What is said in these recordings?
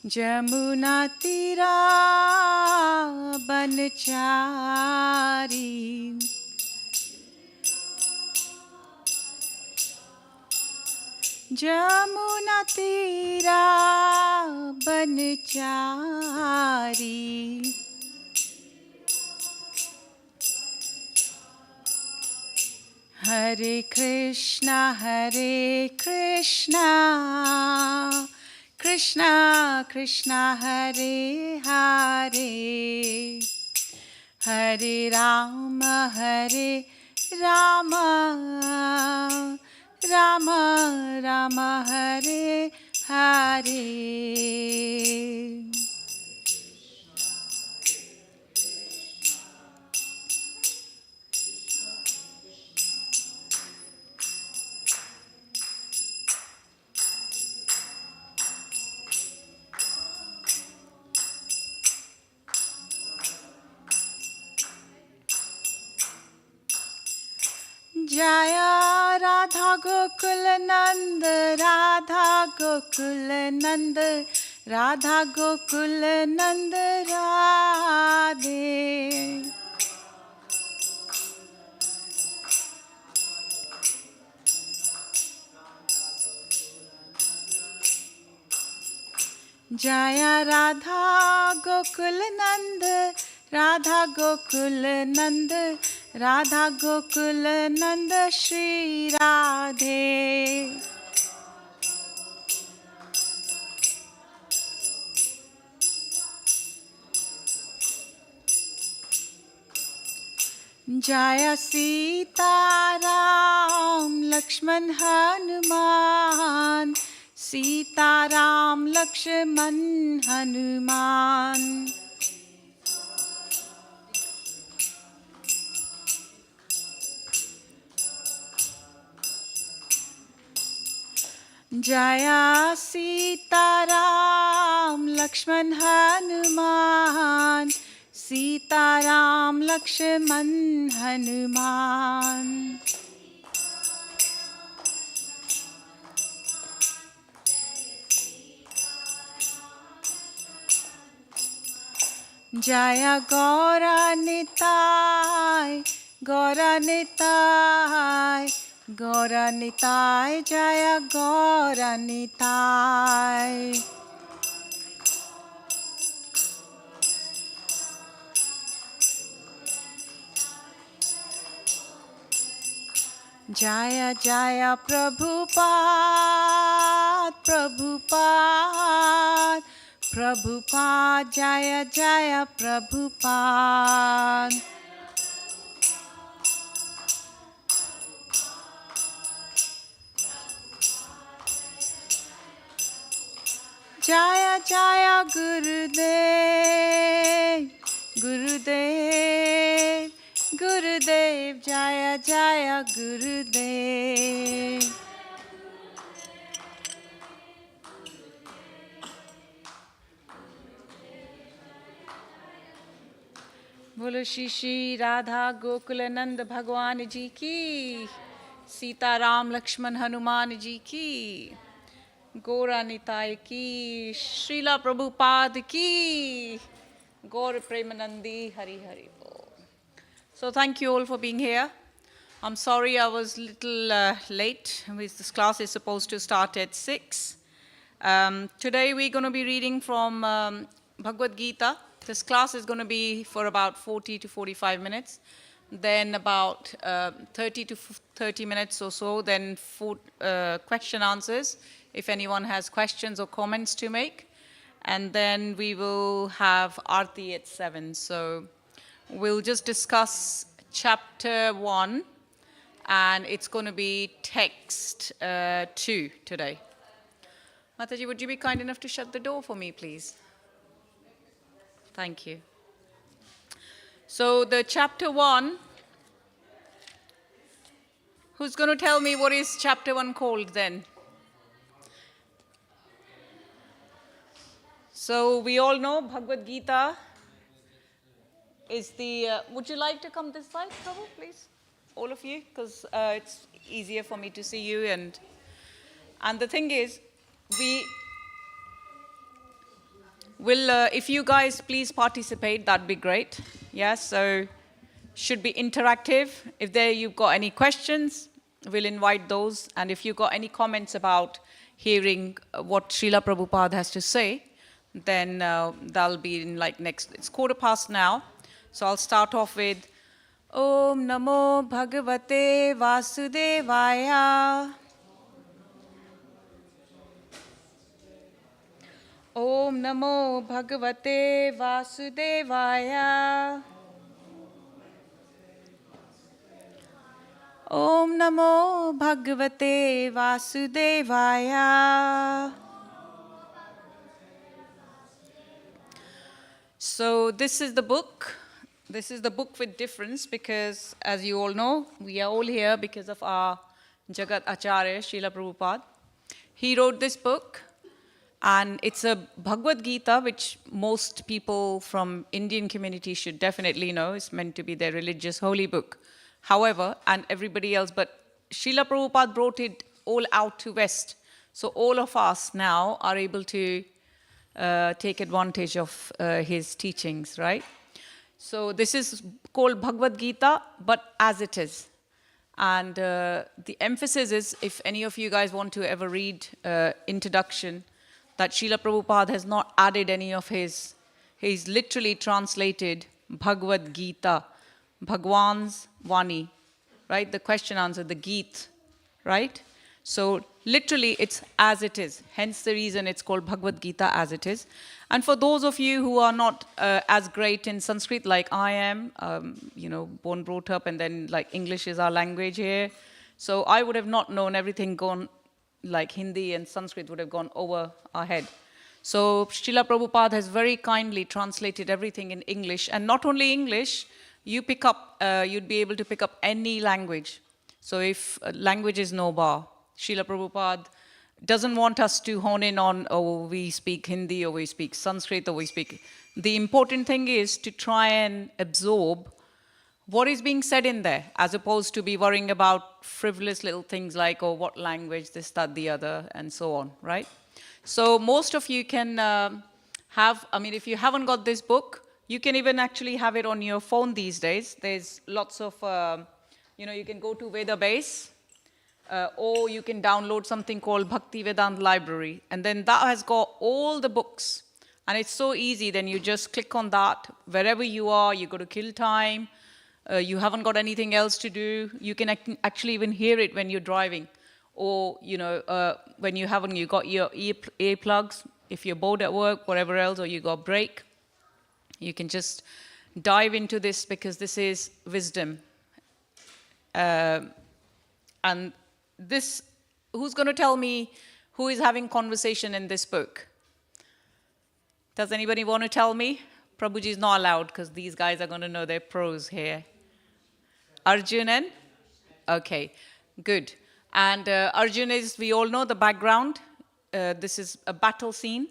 जमुना तीरा बनचारी जमुना तीरा बनचारी हरे कृष्णा कृष्णा कृष्णा हरे हरे हरे राम राम राम हरे हरे जय राधा गोकुल नंद राधा गोकुल नंद राधा गोकुल नंद राधे जय राधा गोकुल नंद राधा गोकुल नंद राधा गोकुल नंद श्री राधे जय सीताराम लक्ष्मण हनुमान सीताराम लक्ष्मण हनुमान जय सीताराम लक्ष्मण हनुमान सीताराम लक्ष्मण हनुमान जय गौरनिताय गौरनिताय गौरनिताय जय गौरनिताय जय जय प्रभुपाद प्रभुपाद प्रभुपाद जय जय प्रभुपाद जय जय गुरुदेव गुरुदेव गुरुदेव जय जय गुरुदेव बोलो श्री श्री राधा गोकुल नंद भगवान जी की सीताराम लक्ष्मण हनुमान जी की गौरा निताय की श्रीला प्रभुपाद की गौर प्रेमानंदी हरि हरि बोल. So thank you all for being here. I'm sorry I was a little late. This class is supposed to start at 6. Today we're going to be reading from Bhagavad Gita. This class is going to be for about 40 to 45 minutes. Then about 30 to 30 minutes or so, then question answers, if anyone has questions or comments to make. And then we will have Aarti at 7. So we'll just discuss chapter 1, and it's going to be text 2 today. Mataji, would you be kind enough to shut the door for me, please? Thank you. So the chapter 1, who's going to tell me what is chapter 1 called then? So we all know Bhagavad Gita is the, would you like to come this side, Prabhu, please? All of you, because it's easier for me to see you. And the thing is, If you guys please participate, that'd be great. Yes, so should be interactive. If you've got any questions, we'll invite those. And if you've got any comments about hearing what Srila Prabhupada has to say, then that'll be in like next, it's 1:15 now. So I'll start off with Om Namo Bhagavate Vasudevaya. Om Namo Bhagavate Vasudevaya. Om Namo Bhagavate Vasudevaya. So this is the book. This is the book with difference because, as you all know, we are all here because of our Jagat Acharya, Srila Prabhupada. He wrote this book, and it's a Bhagavad Gita, which most people from Indian community should definitely know. It's meant to be their religious holy book. However, and everybody else, but Srila Prabhupada brought it all out to West. So all of us now are able to take advantage of his teachings, right? So this is called Bhagavad Gita, but as it is. And the emphasis is, if any of you guys want to ever read introduction, that Srila Prabhupada has not added any of his, he's literally translated Bhagavad Gita, Bhagwan's Vani, right? The question answer, the Geet, right? So literally it's as it is. Hence the reason it's called Bhagavad Gita as it is. And for those of you who are not as great in Sanskrit like I am, born, brought up, and then like English is our language here. So I would have not known everything gone, like Hindi and Sanskrit would have gone over our head. So Srila Prabhupada has very kindly translated everything in English. And not only English, you'd be able to pick up any language. So if language is no bar, Srila Prabhupada doesn't want us to hone in on, oh, we speak Hindi, or we speak Sanskrit, or we speak... The important thing is to try and absorb what is being said in there, as opposed to be worrying about frivolous little things like, oh, what language, this, that, the other, and so on, right? So most of you can if you haven't got this book, you can even actually have it on your phone these days. There's lots of, you can go to Vedabase, or you can download something called Bhaktivedanta Library, and then that has got all the books. And it's so easy, then you just click on that. Wherever you are, you go to kill time, you haven't got anything else to do, you can actually even hear it when you're driving. Or, when you got your earplugs, if you're bored at work, whatever else, or you got break, you can just dive into this because this is wisdom. And this, who's going to tell me who is having conversation in this book? Does anybody want to tell me? Prabhuji is not allowed because these guys are going to know their pros here. Arjunan? Okay, good. And Arjuna is, we all know the background. This is a battle scene.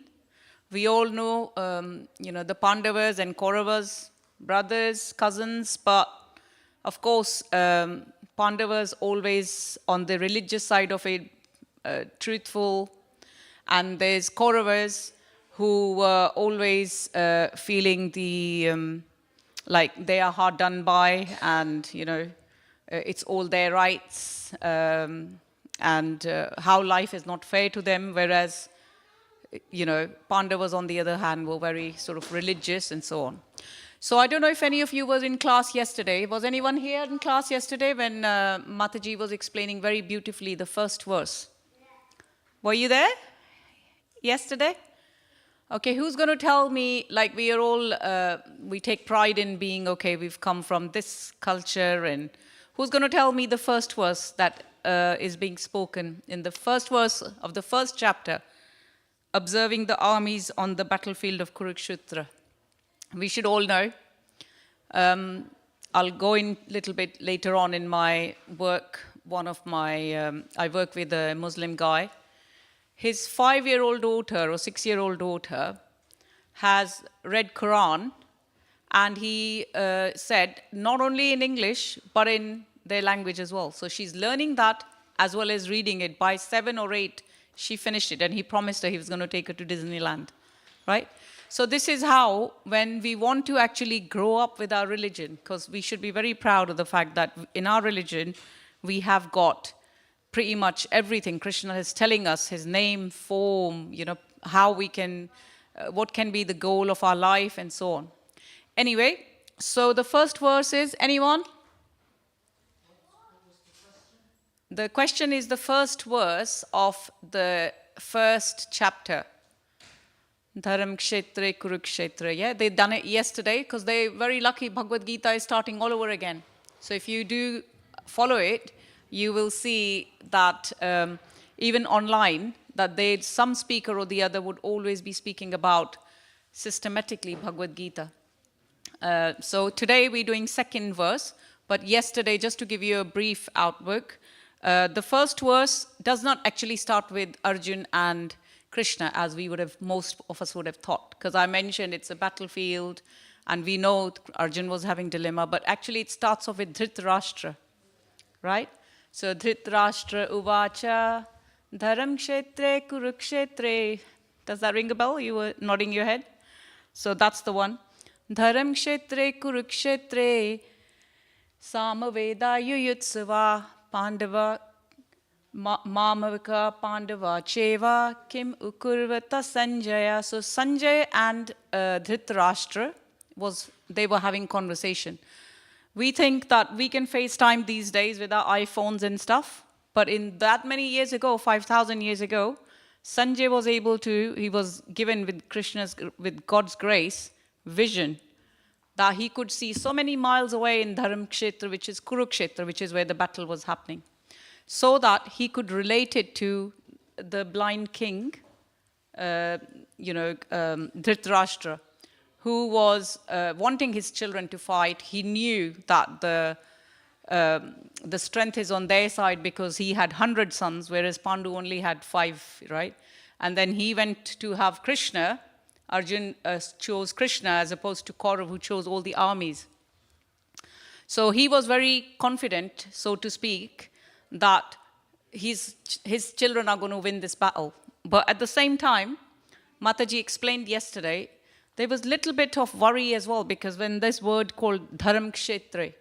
We all know, the Pandavas and Kauravas, brothers, cousins, but of course, Pandavas always on the religious side of it, truthful, and there's Kauravas who were always feeling like they are hard done by, and it's all their rights, and how life is not fair to them, whereas Pandavas on the other hand were very sort of religious and so on. So I don't know if any of you was in class yesterday. Was anyone here in class yesterday when Mataji was explaining very beautifully the first verse? Were you there yesterday? Okay, who's going to tell me, like we are all, we take pride in being, okay, we've come from this culture, and who's going to tell me the first verse that is being spoken in the first verse of the first chapter, observing the armies on the battlefield of Kurukshetra? We should all know. I'll go in a little bit later on in my work. I work with a Muslim guy. His 5-year-old daughter or 6-year-old daughter has read Quran, and he said not only in English but in their language as well. So she's learning that as well as reading it. By 7 or 8, she finished it, and he promised her he was going to take her to Disneyland, right? So this is how, when we want to actually grow up with our religion, because we should be very proud of the fact that in our religion, we have got pretty much everything. Krishna is telling us his name, form, how we can, what can be the goal of our life and so on. Anyway, so the first verse is, anyone? The question is the first verse of the first chapter. Dharam Kshetre Kurukshetra. Yeah, they've done it yesterday because they're very lucky. Bhagavad Gita is starting all over again. So if you do follow it, you will see that even online, that some speaker or the other would always be speaking about systematically Bhagavad Gita. So today we're doing second verse, but yesterday, just to give you a brief outlook, the first verse does not actually start with Arjun and Krishna, as most of us would have thought, because I mentioned it's a battlefield, and we know Arjun was having dilemma, but actually it starts off with Dhritarashtra, right? So Dhritarashtra uvacha dharam kshetre kurukshetre. Does that ring a bell? You were nodding your head. So that's the one. Dharam kshetre kurukshetre samaveda yuyutsava pandava Mamavika Pandava Cheva Kim Ukurvata Sanjaya. So Sanjay and Dhritarashtra they were having conversation. We think that we can FaceTime these days with our iPhones and stuff, but in that many years ago, 5,000 years ago, Sanjay was he was given with God's grace, vision, that he could see so many miles away in Dharam Kshetra, which is Kurukshetra, which is where the battle was happening, so that he could relate it to the blind king, Dhritarashtra, who was wanting his children to fight. He knew that the strength is on their side because he had 100 sons, whereas Pandu only had 5, right? And then he went to have Krishna. Arjun chose Krishna as opposed to Kaurav, who chose all the armies. So he was very confident, so to speak, that his children are going to win this battle. But at the same time, Mataji explained yesterday, there was a little bit of worry as well, because when this word called Dharam Kshetre,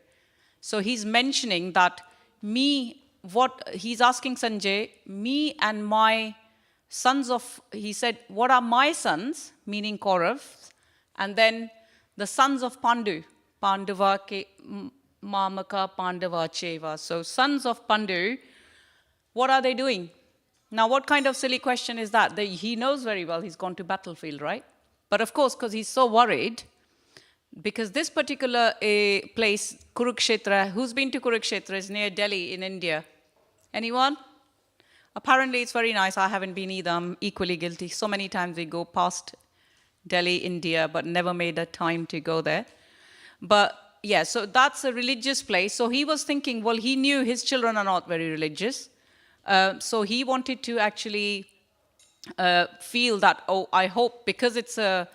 so he's mentioning that he's asking Sanjay, me and my sons he said, what are my sons, meaning Kauravs, and then the sons of Pandu, Pandava ke Mamaka Pandava Cheva. So sons of Pandu, what are they doing? Now, what kind of silly question is that? He knows very well he's gone to battlefield, right? But of course, because he's so worried, because this particular place, Kurukshetra, who's been to Kurukshetra, is near Delhi in India. Anyone? Apparently, it's very nice. I haven't been either. I'm equally guilty. So many times we go past Delhi, India, but never made a time to go there. But yeah, so that's a religious place. So he was thinking, well, he knew his children are not very religious. So he wanted to actually feel that, I hope, because it's a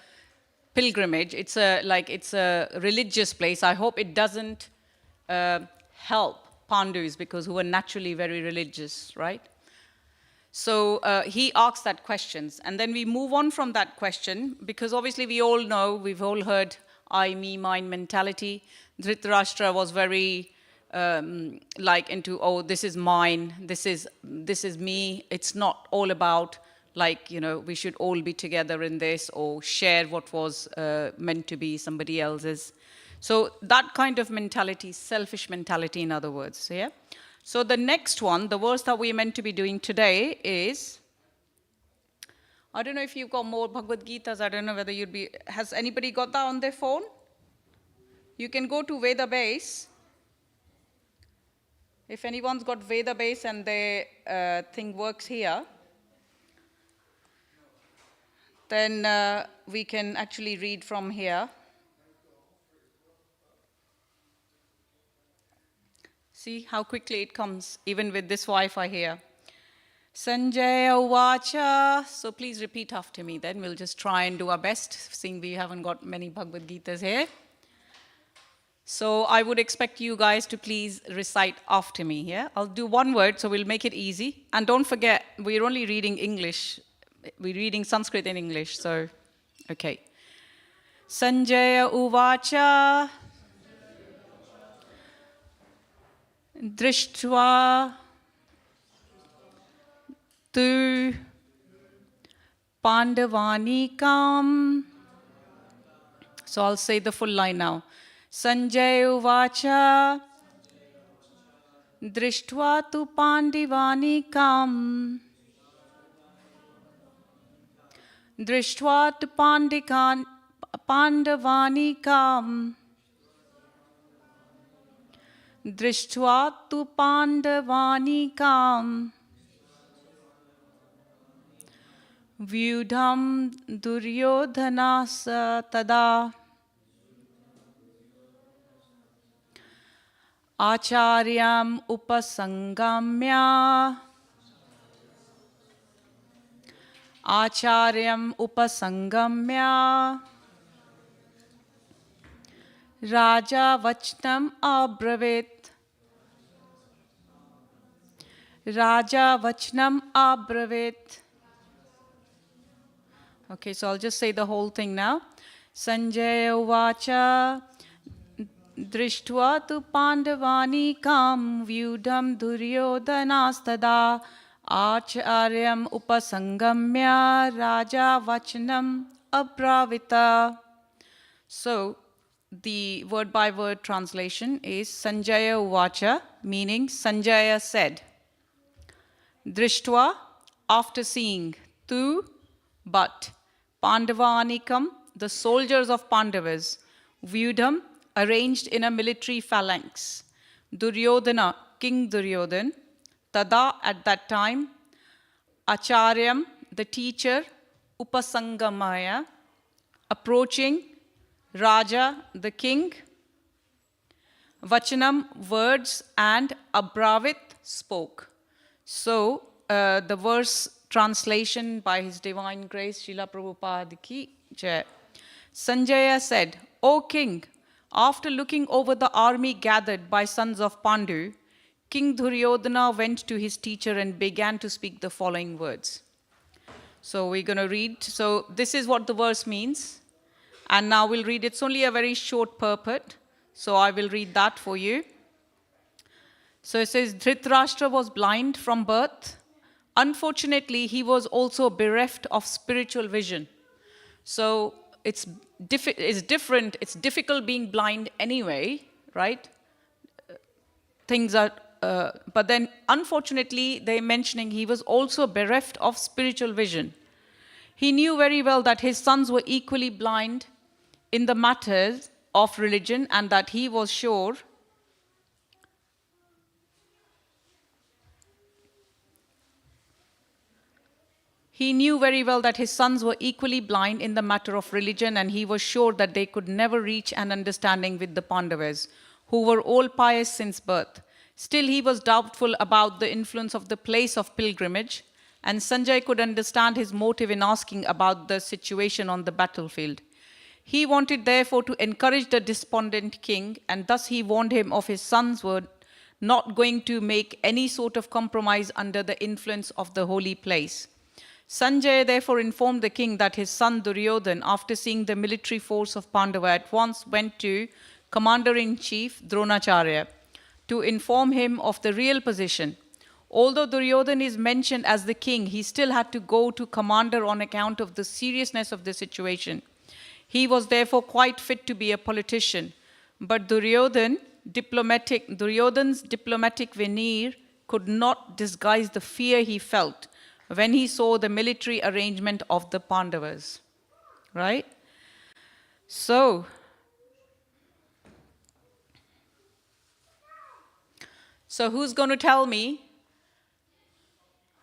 pilgrimage, it's a religious place, I hope it doesn't help Pandus, because who are naturally very religious, right? So he asks that questions, and then we move on from that question, because obviously we all know, we've all heard I, me, mine mentality. Dhritarashtra was very into, this is mine, this is me. It's not all about we should all be together in this, or share what was meant to be somebody else's. So that kind of mentality, selfish mentality, in other words, yeah? So the next one, the verse that we're meant to be doing today is, I don't know if you've got more Bhagavad Gitas, I don't know whether has anybody got that on their phone? You can go to Veda Base. If anyone's got Veda Base and their thing works here, then we can actually read from here. See how quickly it comes, even with this Wi-Fi here. Sanjaya Uvacha. So please repeat after me then. We'll just try and do our best, seeing we haven't got many Bhagavad Gitas here. So I would expect you guys to please recite after me, yeah? I'll do one word, so we'll make it easy. And don't forget, we're only reading English. We're reading Sanskrit in English, so, okay. Sanjaya Uvacha Drishtva Tu Pandavanikam. So I'll say the full line now. Sanjaya Uvacha Drishtva Tu Pandivanikam. Drishtva Tu Pandavanikam. Drishtva Tu Pandavanikam. Vyudham Duryodhanasa Tada. Acharyam Upasangamya. Acharyam Upasangamya. Raja Vachnam Abravit. Raja Vachnam Abravit. Okay, so I'll just say the whole thing now. Sanjaya Uvacha Drishtva Tu Pandavanikam Vyudham Duryodhanastada Acharyam Upasangamya Raja Vachanam Abravita. So, the word-by-word translation is Sanjaya Uvacha, meaning Sanjaya said. Drishtva, after seeing. Tu, but. Pandavanikam, the soldiers of Pandavas. Vyudham, arranged in a military phalanx. Duryodhana, King Duryodhan. Tada, at that time. Acharyam, the teacher. Upasangamaya, approaching. Raja, the king. Vachanam, words, and Abravit, spoke. So, the verse translation by His Divine Grace, Srila Prabhupada Ki Jai. Sanjaya said, O king, after looking over the army gathered by sons of Pandu, King Duryodhana went to his teacher and began to speak the following words. So we're going to read. So this is what the verse means. And now we'll read. It's only a very short purport. So I will read that for you. So it says, Dhritarashtra was blind from birth. Unfortunately, he was also bereft of spiritual vision. So it's different. It's difficult being blind anyway, right? Things are, but then unfortunately, they're mentioning he was also bereft of spiritual vision. He knew very well that his sons were equally blind in the matters of religion and that he was sure He knew very well that his sons were equally blind in the matter of religion, and he was sure that they could never reach an understanding with the Pandavas, who were all pious since birth. Still, he was doubtful about the influence of the place of pilgrimage, and Sanjay could understand his motive in asking about the situation on the battlefield. He wanted, therefore, to encourage the despondent king, and thus he warned him of his sons were not going to make any sort of compromise under the influence of the holy place. Sanjay therefore informed the king that his son Duryodhan, after seeing the military force of Pandava, at once went to Commander-in-Chief Dronacharya to inform him of the real position. Although Duryodhan is mentioned as the king, he still had to go to commander on account of the seriousness of the situation. He was therefore quite fit to be a politician. But Duryodhan's diplomatic veneer could not disguise the fear he felt when he saw the military arrangement of the Pandavas. Right? So who's going to tell me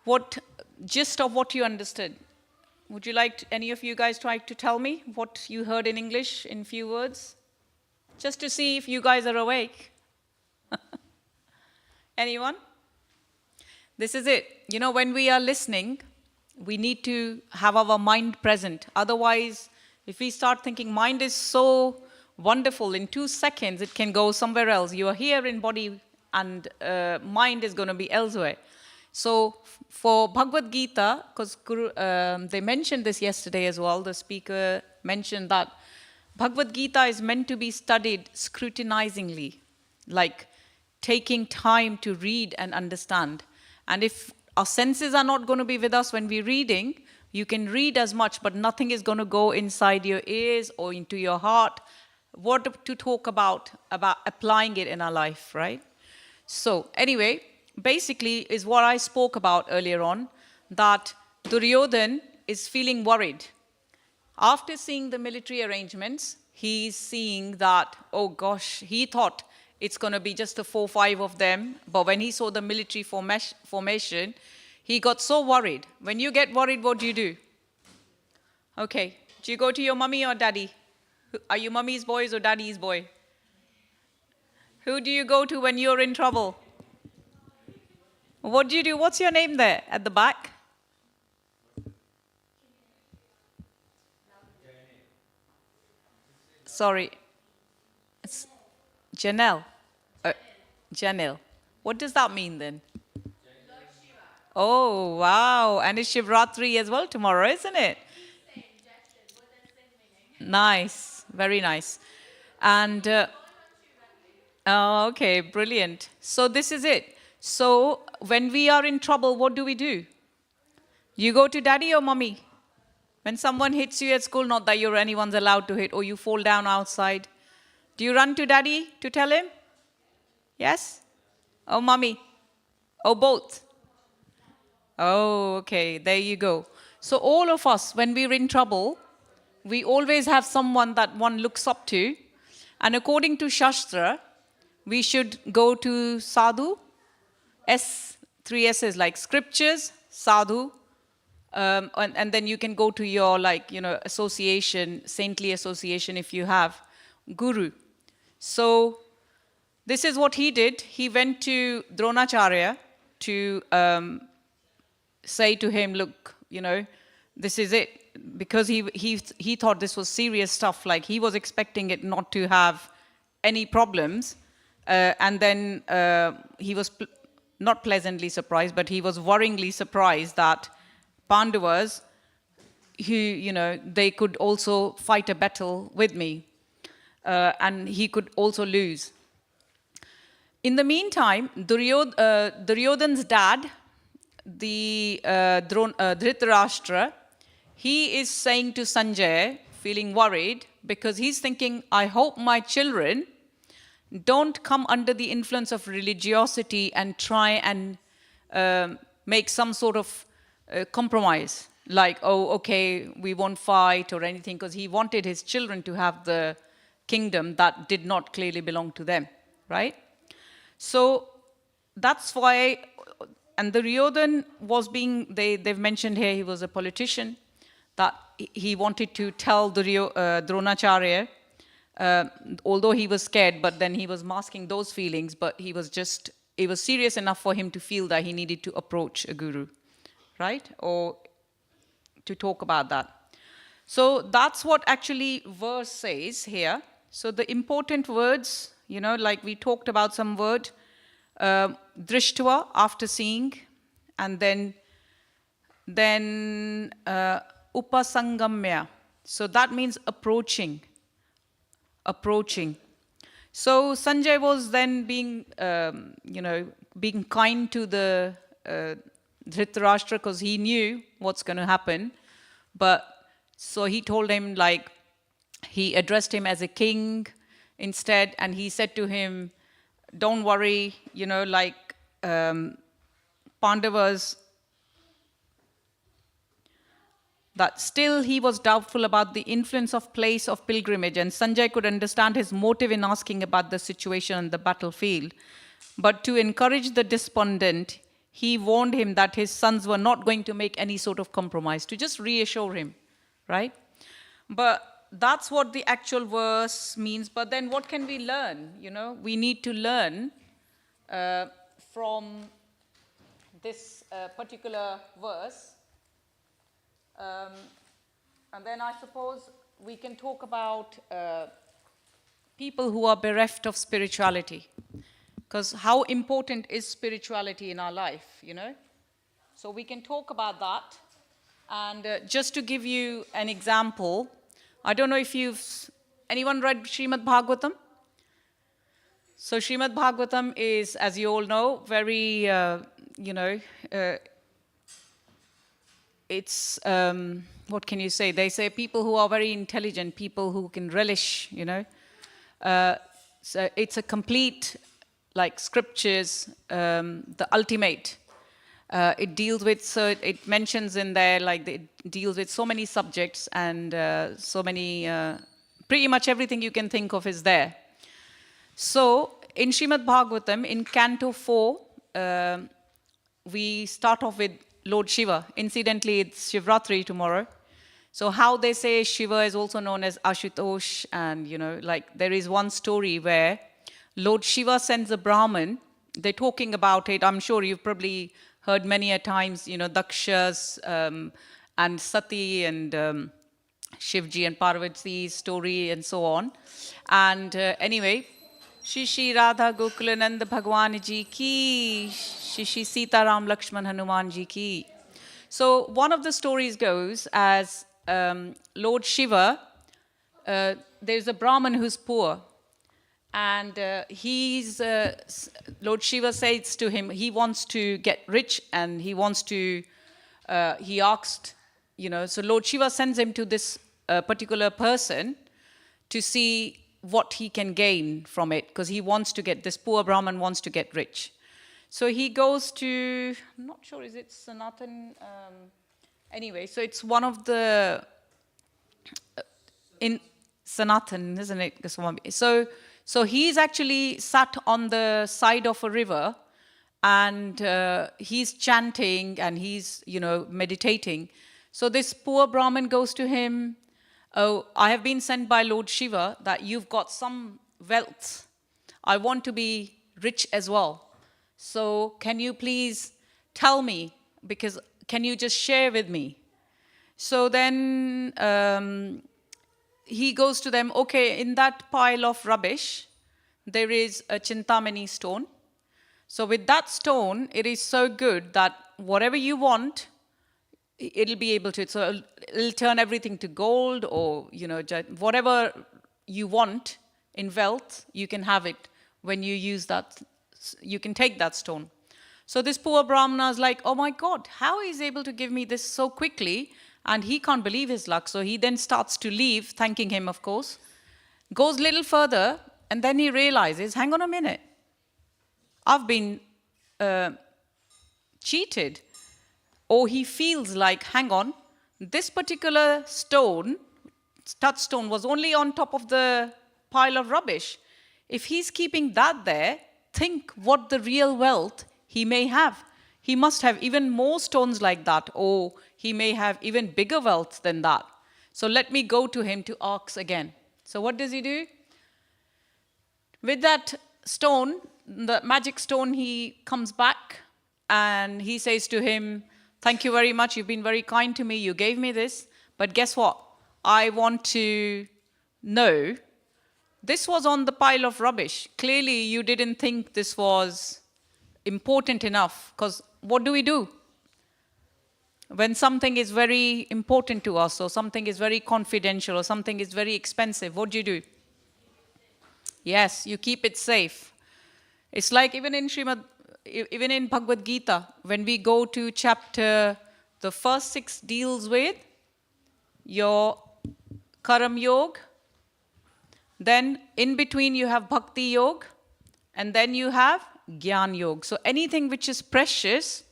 what gist of what you understood? Would you like any of you guys try to tell me what you heard in English in few words? Just to see if you guys are awake. Anyone? This is it. You know, when we are listening, we need to have our mind present. Otherwise, if we start thinking mind is so wonderful, in 2 seconds it can go somewhere else. You are here in body and mind is going to be elsewhere. So for Bhagavad Gita, because they mentioned this yesterday as well, the speaker mentioned that Bhagavad Gita is meant to be studied scrutinizingly, like taking time to read and understand. And if our senses are not going to be with us when we're reading, you can read as much, but nothing is going to go inside your ears or into your heart. What to talk about applying it in our life, right? So anyway, basically is what I spoke about earlier on, that Duryodhan is feeling worried. After seeing the military arrangements, he's seeing that, oh gosh, he thought it's going to be just the 4-5 of them. But when he saw the military formation, he got so worried. When you get worried, what do you do? Okay, do you go to your mummy or daddy? Are you mummy's boys or daddy's boy? Who do you go to when you're in trouble? What do you do? What's your name there at the back? Sorry. It's Janelle. Janelle. What does that mean then? Oh, wow. And it's Shivratri as well tomorrow, isn't it? Nice. Very nice. And, oh, okay, brilliant. So this is it. So when we are in trouble, what do we do? You go to daddy or mommy? When someone hits you at school, not that anyone's allowed to hit, or you fall down outside, do you run to daddy to tell him? Yes? Oh, mommy? Oh, both? Oh, okay, there you go. So all of us, when we're in trouble, we always have someone that one looks up to. And according to Shastra, we should go to sadhu, three S's, like scriptures, sadhu, and then you can go to your, association, saintly association if you have, guru. So this is what he did. He went to Dronacharya to say to him, look, this is it. Because he thought this was serious stuff, like he was expecting it not to have any problems. And then he was not pleasantly surprised, but he was worryingly surprised that Pandavas, who, they could also fight a battle with me. And he could also lose. In the meantime, Duryodhan's dad, the Dhritarashtra, he is saying to Sanjay, feeling worried, because he's thinking, I hope my children don't come under the influence of religiosity and try and make some sort of compromise. Like, oh, okay, we won't fight or anything, because he wanted his children to have the kingdom that did not clearly belong to them, right? So that's why, and Duryodhan was they've mentioned here he was a politician, that he wanted to tell Dronacharya, although he was scared, but then he was masking those feelings, but it was serious enough for him to feel that he needed to approach a guru, right? Or to talk about that. So that's what actually verse says here. So the important words, like we talked about some word, drishtva, after seeing, and then upasangamya. So that means approaching. So Sanjay was then being kind to the Dhritarashtra, because he knew what's going to happen. But so he told him, he addressed him as a king instead, and he said to him, don't worry, Pandavas, that still he was doubtful about the influence of place of pilgrimage, and Sanjay could understand his motive in asking about the situation on the battlefield. But to encourage the despondent, he warned him that his sons were not going to make any sort of compromise, to just reassure him, right? But that's what the actual verse means. But then what can we learn? We need to learn from this particular verse. And then I suppose we can talk about people who are bereft of spirituality. Because how important is spirituality in our life, So we can talk about that. And just to give you an example, I don't know if you've anyone read Srimad Bhagavatam? So Srimad Bhagavatam is, as you all know, very, it's, what can you say? They say people who are very intelligent, people who can relish, so it's a complete, like scriptures, the ultimate. It deals with, so it mentions in there, like it deals with so many subjects and so many, pretty much everything you can think of is there. So in Srimad Bhagavatam, in Canto 4, we start off with Lord Shiva. Incidentally, it's Shivratri tomorrow. So how they say Shiva is also known as Ashutosh, and like there is one story where Lord Shiva sends a Brahmin. They're talking about it. I'm sure you've probably heard many a times, Daksha's and Sati and Shivji and Parvati's story and so on. And anyway, Shri Radha Gokulananda Bhagwan Ji ki, Shri Sita Ram Lakshman Hanuman Ji ki. So one of the stories goes as Lord Shiva, there's a Brahmin who's poor. And Lord Shiva says to him, he wants to get rich and he wants to, he asked, so Lord Shiva sends him to this particular person to see what he can gain from it, because he wants to get, this poor Brahmin wants to get rich. So he goes to, I'm not sure, is it Sanatan? Anyway, so it's one of the, in Sanatan, isn't it, Goswami? So he's actually sat on the side of a river and he's chanting and he's, meditating. So this poor Brahmin goes to him, "Oh, I have been sent by Lord Shiva that you've got some wealth. I want to be rich as well. So can you please tell me, because can you just share with me?" So then he goes to them, okay, in that pile of rubbish, there is a Chintamani stone. So with that stone, it is so good that whatever you want, it'll be able to, so it'll turn everything to gold, or, whatever you want in wealth, you can have it when you use that, you can take that stone. So this poor Brahmana is like, oh my God, how is he able to give me this so quickly? And he can't believe his luck. So he then starts to leave, thanking him, of course. Goes a little further, and then he realizes, hang on a minute. I've been cheated. Or he feels like, hang on, this particular stone, touchstone, was only on top of the pile of rubbish. If he's keeping that there, think what the real wealth he may have. He must have even more stones like that, or he may have even bigger wealth than that. So let me go to him to ask again. So what does he do? With that stone, the magic stone, he comes back and he says to him, thank you very much, you've been very kind to me, you gave me this, but guess what? I want to know, this was on the pile of rubbish. Clearly you didn't think this was important enough, because what do? When something is very important to us, or something is very confidential, or something is very expensive, what do? Yes, you keep it safe. It's like even in Bhagavad Gita, when we go to chapter, the first 6 deals with your Karam Yoga, then in between you have Bhakti Yoga, and then you have Gyan Yoga. So anything which is precious,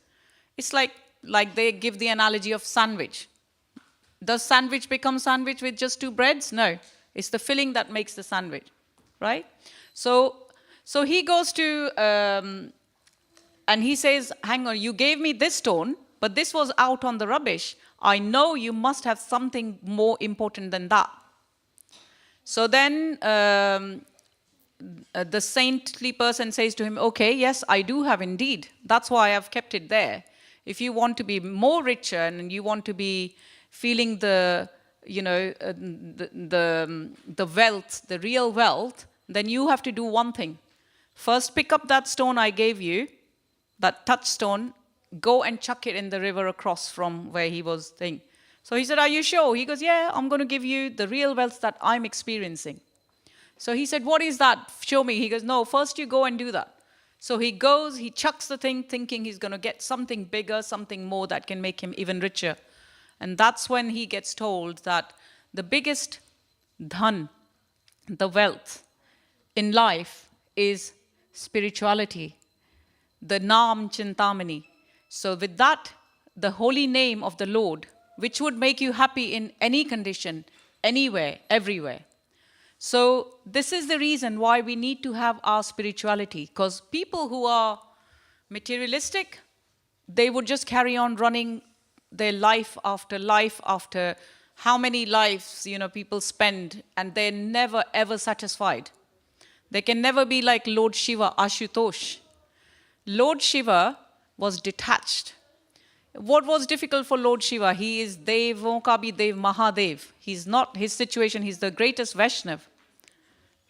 it's like they give the analogy of sandwich. Does sandwich become sandwich with just 2 breads? No. It's the filling that makes the sandwich, right? So he goes to, and he says, hang on, you gave me this stone, but this was out on the rubbish. I know you must have something more important than that. So then the saintly person says to him, okay, yes, I do have indeed. That's why I've kept it there. If you want to be more richer and you want to be feeling the wealth, the real wealth, then you have to do one thing. First, pick up that stone I gave you, that touchstone, go and chuck it in the river across from where he was staying. So he said, are you sure? He goes, yeah, I'm going to give you the real wealth that I'm experiencing. So he said, what is that? Show me. He goes, no, first you go and do that. So he goes, he chucks the thing, thinking he's going to get something bigger, something more that can make him even richer. And that's when he gets told that the biggest dhan, the wealth in life is spirituality, the Nam Chintamani. So with that, the holy name of the Lord, which would make you happy in any condition, anywhere, everywhere. So this is the reason why we need to have our spirituality, because people who are materialistic, they would just carry on running their life after how many lives, people spend, and they're never ever satisfied. They can never be like Lord Shiva, Ashutosh. Lord Shiva was detached. What was difficult for Lord Shiva? He is Devon ka bhi Dev Mahadev. He's not his situation, he's the greatest Vaishnav,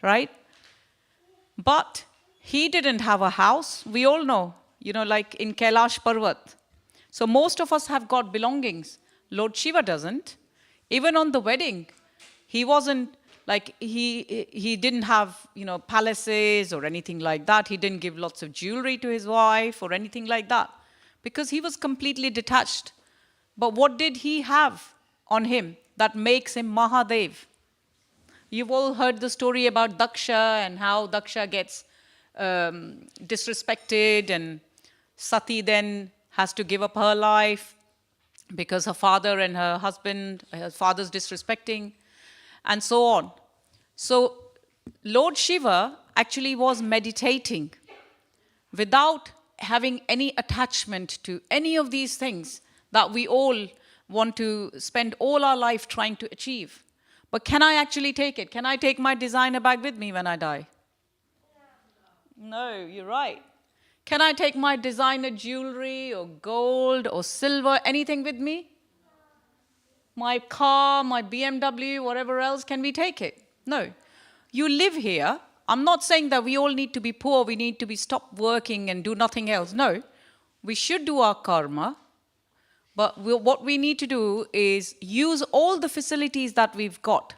right? But he didn't have a house. We all know, like in Kailash Parvat. So most of us have got belongings. Lord Shiva doesn't. Even on the wedding, he wasn't like, he didn't have, palaces or anything like that. He didn't give lots of jewelry to his wife or anything like that, because he was completely detached. But what did he have on him that makes him Mahadev? You've all heard the story about Daksha and how Daksha gets disrespected, and Sati then has to give up her life because her father and her husband, her father's disrespecting, and so on. So Lord Shiva actually was meditating without having any attachment to any of these things that we all want to spend all our life trying to achieve. But can I actually take it? Can I take my designer bag with me when I die? No, you're right. Can I take my designer jewelry or gold or silver, anything with me? My car, my BMW, whatever else, can we take it? No. You live here. I'm not saying that we all need to be poor, we need to be stop working and do nothing else. No. We should do our karma. But what we need to do is use all the facilities that we've got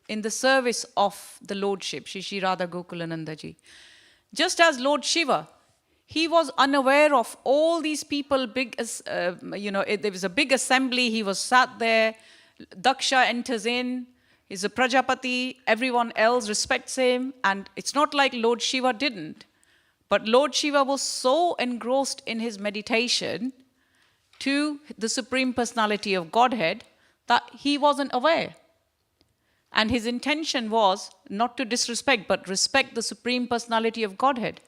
in the service of the Lordship, Shri Shri Radha Gokulananda Ji. Just as Lord Shiva, he was unaware of all these people, there was a big assembly, he was sat there, Daksha enters in, he's a Prajapati, everyone else respects him, and it's not like Lord Shiva didn't. But Lord Shiva was so engrossed in his meditation to the Supreme Personality of Godhead that he wasn't aware. And his intention was not to disrespect, but respect the Supreme Personality of Godhead.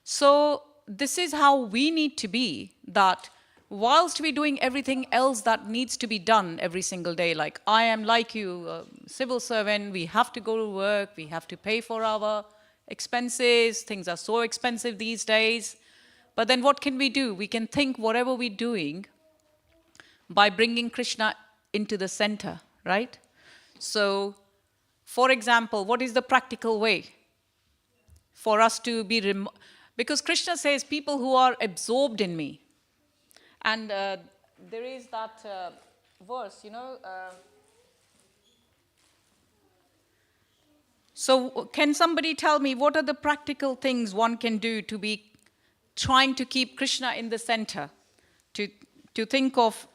So this is how we need to be, that whilst we're doing everything else that needs to be done every single day, like I am like you, a civil servant, we have to go to work, we have to pay for our expenses, things are so expensive these days. But then what can we do? We can think whatever we're doing by bringing Krishna into the center, right? So, for example, what is the practical way for us to be... because Krishna says, people who are absorbed in me. And there is that verse, So can somebody tell me what are the practical things one can do to be trying to keep Krishna in the center, to think of,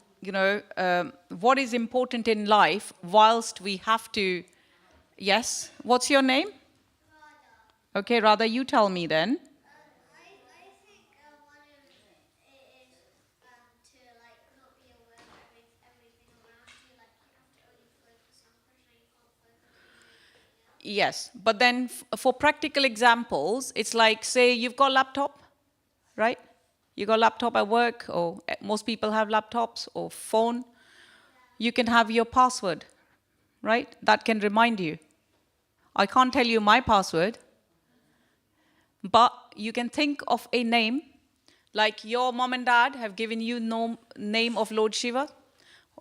what is important in life whilst we have to... Yes? What's your name? Radha. Okay, Radha, you tell me then. I think one of it is to not be aware of everything around you. You have to only focus on Krishna. You can't focus on anything else. Yes, but then for practical examples, it's like, say you've got a laptop, right? You got a laptop at work, or most people have laptops or phone. You can have your password, right? That can remind you. I can't tell you my password, but you can think of a name, like your mom and dad have given you no name of Lord Shiva.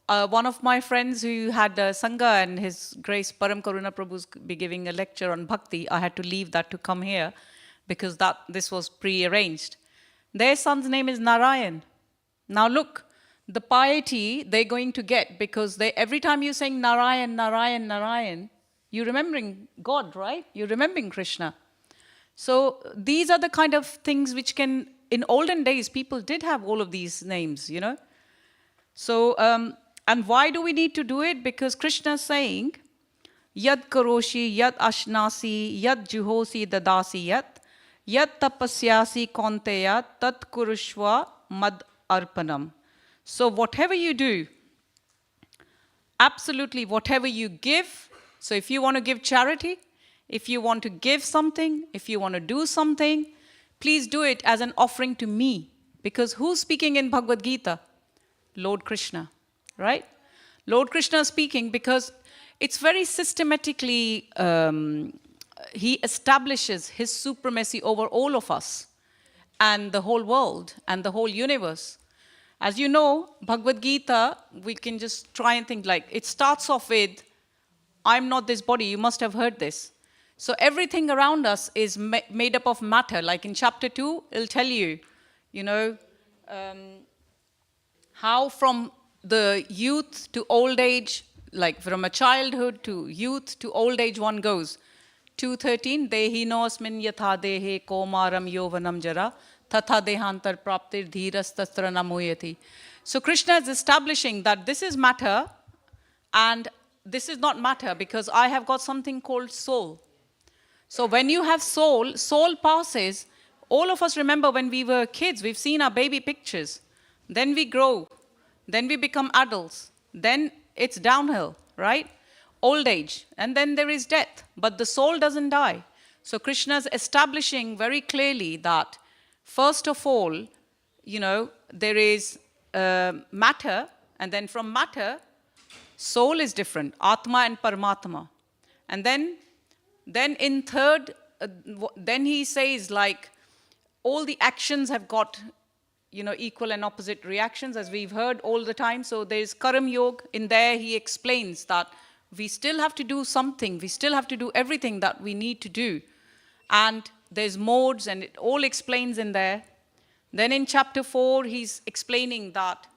One of my friends who had Sangha and His Grace Param Karuna Prabhu's be giving a lecture on Bhakti, I had to leave that to come here because this was pre-arranged. Their son's name is Narayan. Now look, the piety they're going to get, because every time you're saying Narayan, Narayan, Narayan, You're remembering God, right? You're remembering Krishna. So these are the kind of things which can, in olden days, people did have all of these names, you know. So, and why do we need to do it? Because Krishna is saying, Yad karoshi, yad ashnasi, yad juhosi dadasi yad tapasyasi konteya, tat kurushva mad arpanam. So whatever you do, absolutely whatever you give, so if you want to give charity, if you want to give something, if you want to do something, please do it as an offering to me. Because who's speaking in Bhagavad Gita? Lord Krishna, right? Lord Krishna is speaking because it's very systematically, he establishes his supremacy over all of us and the whole world and the whole universe. As you know, Bhagavad Gita, we can just try and think like, it starts off with, I'm not this body, you must have heard this. So everything around us is made up of matter. Like in chapter 2, it'll tell you, you know, how from the youth to old age, like from a childhood to youth to old age one goes. 2:13, dehinosmin yatha dehe komaram yovanam jara tatha dehantar praptir dhiras tastra namuyati. So Krishna is establishing that this is matter and this is not matter because I have got something called soul. So when you have soul, soul passes. All of us remember when we were kids, we've seen our baby pictures. Then we grow. Then we become adults. Then it's downhill, right? Old age. And then there is death. But the soul doesn't die. So Krishna is establishing very clearly that, first of all, you know, there is matter. And then from matter, soul is different. Atma and Paramatma. And then in third, then he says like, all the actions have got, you know, equal and opposite reactions, as we've heard all the time. So there's Karam Yoga. In there, he explains that we still have to do something. We still have to do everything that we need to do. And there's modes, and it all explains in there. Then in chapter 4, he's explaining that,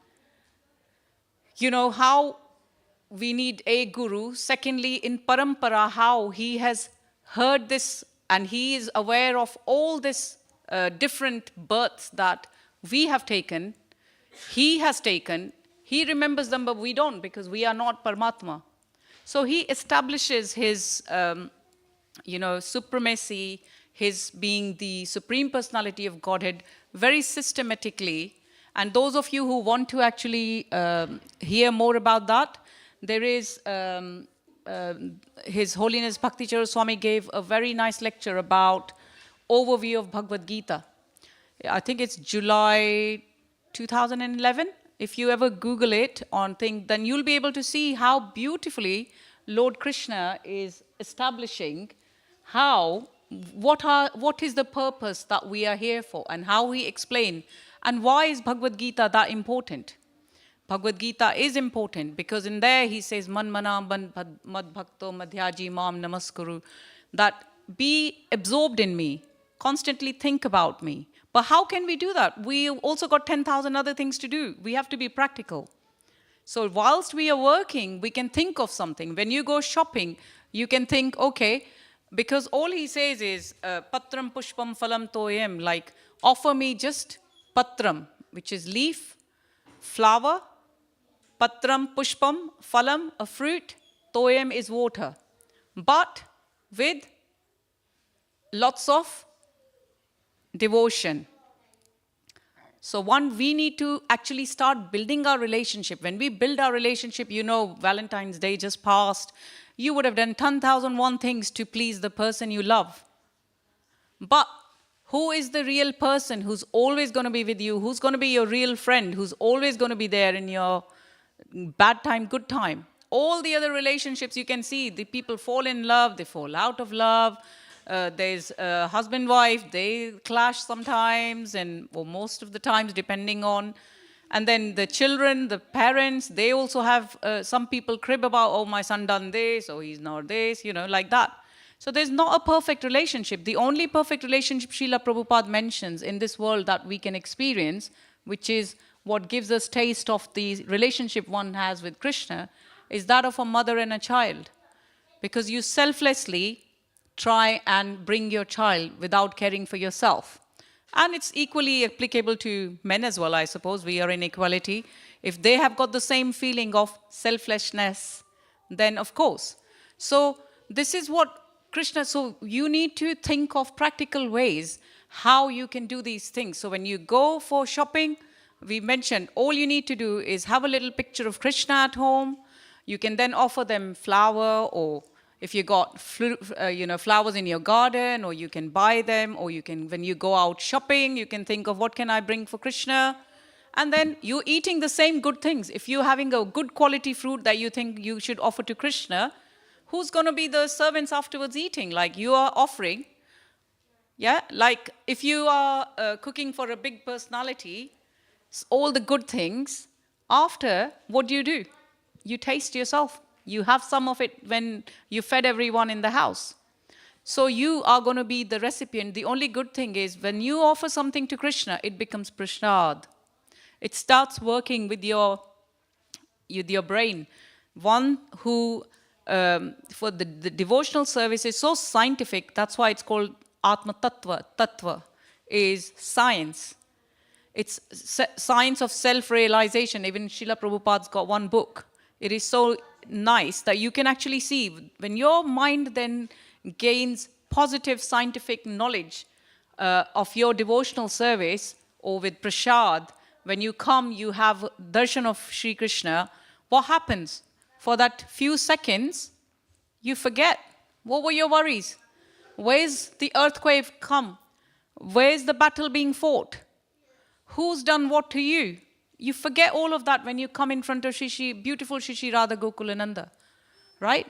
you know, how we need a guru. Secondly, in Parampara, how he has heard this and he is aware of all this different births that we have taken, he has taken, he remembers them, but we don't because we are not Paramatma. So he establishes his, you know, supremacy, his being the Supreme Personality of Godhead very systematically. And those of you who want to actually hear more about that, there is His Holiness Bhakti Charu Swami gave a very nice lecture about overview of Bhagavad Gita. I think it's July 2011. If you ever Google it on thing, then you'll be able to see how beautifully Lord Krishna is establishing how, what is the purpose that we are here for, and how he explained, and why is Bhagavad Gita that important. Bhagavad Gita is important because in there he says, Man mana mad bhakto madhyaji mam namaskuru, that be absorbed in me, constantly think about me. But how can we do that? We also got 10,000 other things to do. We have to be practical. So whilst we are working, we can think of something. When you go shopping, you can think, okay, because all he says is, patram pushpam phalam toyam, like offer me just patram, which is leaf, flower, patram pushpam, phalam, a fruit, toyam is water. But with lots of devotion. So one, we need to actually start building our relationship. When we build our relationship, you know, Valentine's Day just passed. You would have done 10,001 things to please the person you love. But who is the real person who's always going to be with you? Who's going to be your real friend? Who's always going to be there in your bad time, good time? All the other relationships you can see, the people fall in love, they fall out of love. There's husband, wife, they clash sometimes, or most of the times, depending on. And then the children, the parents, they also have, some people crib about, oh, my son done this, or he's not this, you know, like that. So there's not a perfect relationship. The only perfect relationship Srila Prabhupada mentions in this world that we can experience, which is what gives us taste of the relationship one has with Krishna, is that of a mother and a child. because you selflessly try and bring your child without caring for yourself. And it's equally applicable to men as well, I suppose. We are in equality. If they have got the same feeling of selflessness, then of course. So this is what Krishna, so you need to think of practical ways how you can do these things. So when you go for shopping, we mentioned all you need to do is have a little picture of Krishna at home. You can then offer them flower, or if you got flowers in your garden, or you can buy them, or you can, when you go out shopping, you can think of what can I bring for Krishna. And then you're eating the same good things. If you're having a good quality fruit that you think you should offer to Krishna, who's going to be the servants afterwards eating? Like you are offering. Yeah, like if you are cooking for a big personality, all the good things, after, what do? You taste yourself. You have some of it when you fed everyone in the house. So you are going to be the recipient. The only good thing is when you offer something to Krishna, it becomes prasad. It starts working with your brain. One who, for the devotional service is so scientific, that's why it's called Atma Tattva. Tattva is science. It's science of self-realization. Even Srila Prabhupada's got one book. It is so nice that you can actually see when your mind then gains positive scientific knowledge of your devotional service, or with prasad, when you come, you have darshan of Sri Krishna, what happens? For that few seconds, you forget. What were your worries? Where's the earthquake come? Where's the battle being fought? Who's done what to you? You forget all of that when you come in front of beautiful Shishi Radha Gokulananda, right?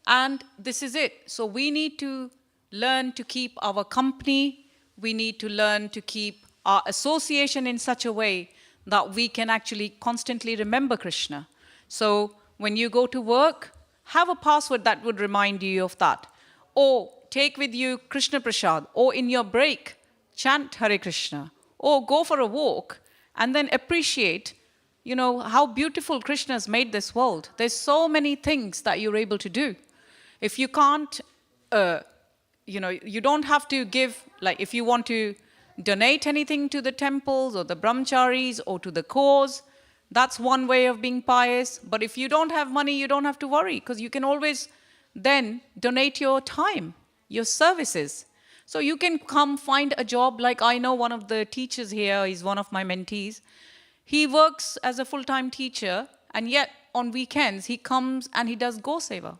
And this is it. So we need to learn to keep our company. We need to learn to keep our association in such a way that we can actually constantly remember Krishna. So when you go to work, have a password that would remind you of that. Or take with you Krishna Prasad. Or in your break, chant Hare Krishna. Or go for a walk and then appreciate, how beautiful Krishna has made this world. There's so many things that you're able to do. If you can't, you don't have to give, like if you want to donate anything to the temples or the brahmacharis or to the cause, that's one way of being pious. But if you don't have money, you don't have to worry, because you can always then donate your time, your services. So you can come find a job. Like I know one of the teachers here, he's one of my mentees. He works as a full-time teacher, and yet on weekends he comes and he does Go Seva.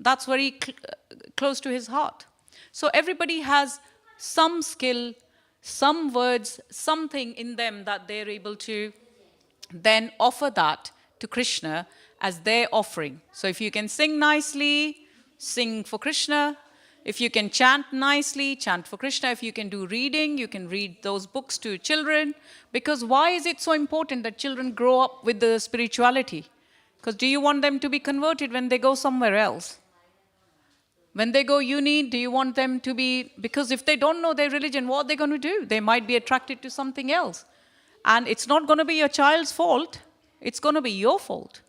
That's very close to his heart. So everybody has some skill, some words, something in them that they're able to then offer that to Krishna as their offering. So if you can sing nicely, sing for Krishna. If you can chant nicely, chant for Krishna. If you can do reading, you can read those books to children. Because why is it so important that children grow up with the spirituality? Because do you want them to be converted when they go somewhere else? When they go uni, do you want them to be, because if they don't know their religion, what are they going to do? They might be attracted to something else. And it's not going to be your child's fault. It's going to be your fault.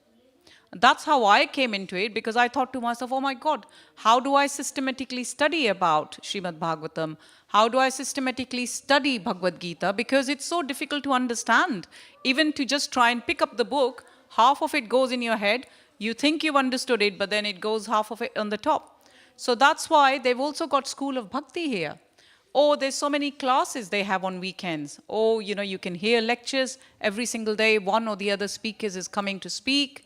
That's how I came into it, because I thought to myself, oh my God, how do I systematically study about Srimad Bhagavatam? How do I systematically study Bhagavad Gita? Because it's so difficult to understand. Even to just try and pick up the book, half of it goes in your head. You think you've understood it, but then it goes half of it on the top. So that's why they've also got School of Bhakti here. Or there's so many classes they have on weekends. Or, you can hear lectures every single day. One or the other speakers is coming to speak.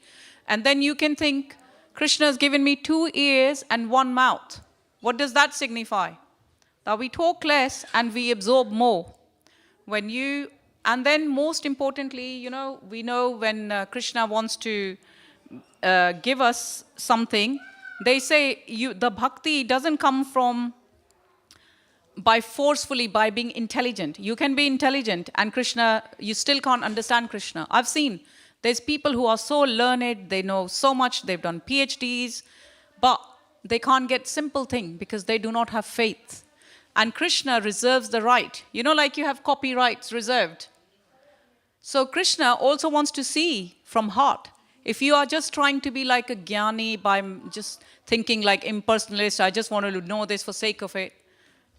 And then you can think, Krishna has given me 2 ears and 1 mouth. What does that signify? That we talk less and we absorb more. And then most importantly, we know when Krishna wants to give us something, they say the bhakti doesn't come from by being intelligent. You can be intelligent and Krishna, you still can't understand Krishna. I've seen there's people who are so learned, they know so much, they've done PhDs, but they can't get simple thing because they do not have faith. And Krishna reserves the right. Like you have copyrights reserved. So Krishna also wants to see from heart. If you are just trying to be like a jnani by just thinking like impersonalist, I just want to know this for sake of it,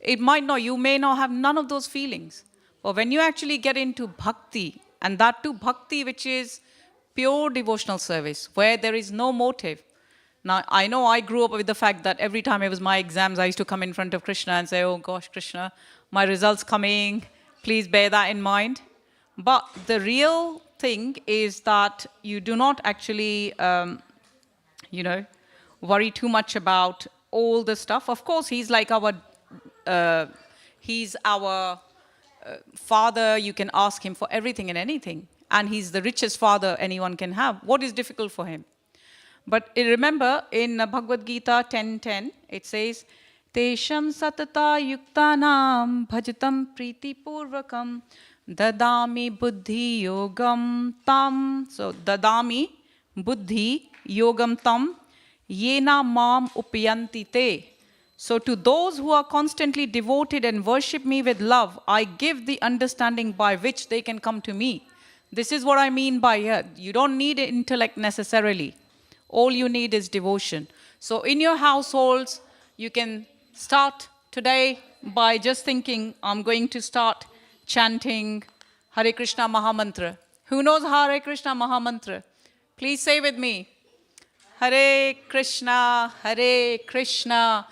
it might not, you may not have none of those feelings. But when you actually get into bhakti, and that too bhakti which is pure devotional service, where there is no motive. Now, I know I grew up with the fact that every time it was my exams, I used to come in front of Krishna and say, oh gosh, Krishna, my results coming, please bear that in mind. But the real thing is that you do not actually, you know, worry too much about all the stuff. Of course, he's like uh, he's our father. You can ask him for everything and anything. And he's the richest father anyone can have. What is difficult for him? But remember, in Bhagavad Gita 10:10, it says, Tesham satata yuktanam bhajatam priti purvakam dadami buddhi yogam tam. So, dadami buddhi yogam tam yena mam upayanti te. So, to those who are constantly devoted and worship me with love, I give the understanding by which they can come to me. This is what I mean by here. You don't need intellect necessarily. All you need is devotion. So in your households, you can start today by just thinking, I'm going to start chanting Hare Krishna Mahamantra. Who knows Hare Krishna Mahamantra? Please say with me. Hare Krishna, Krishna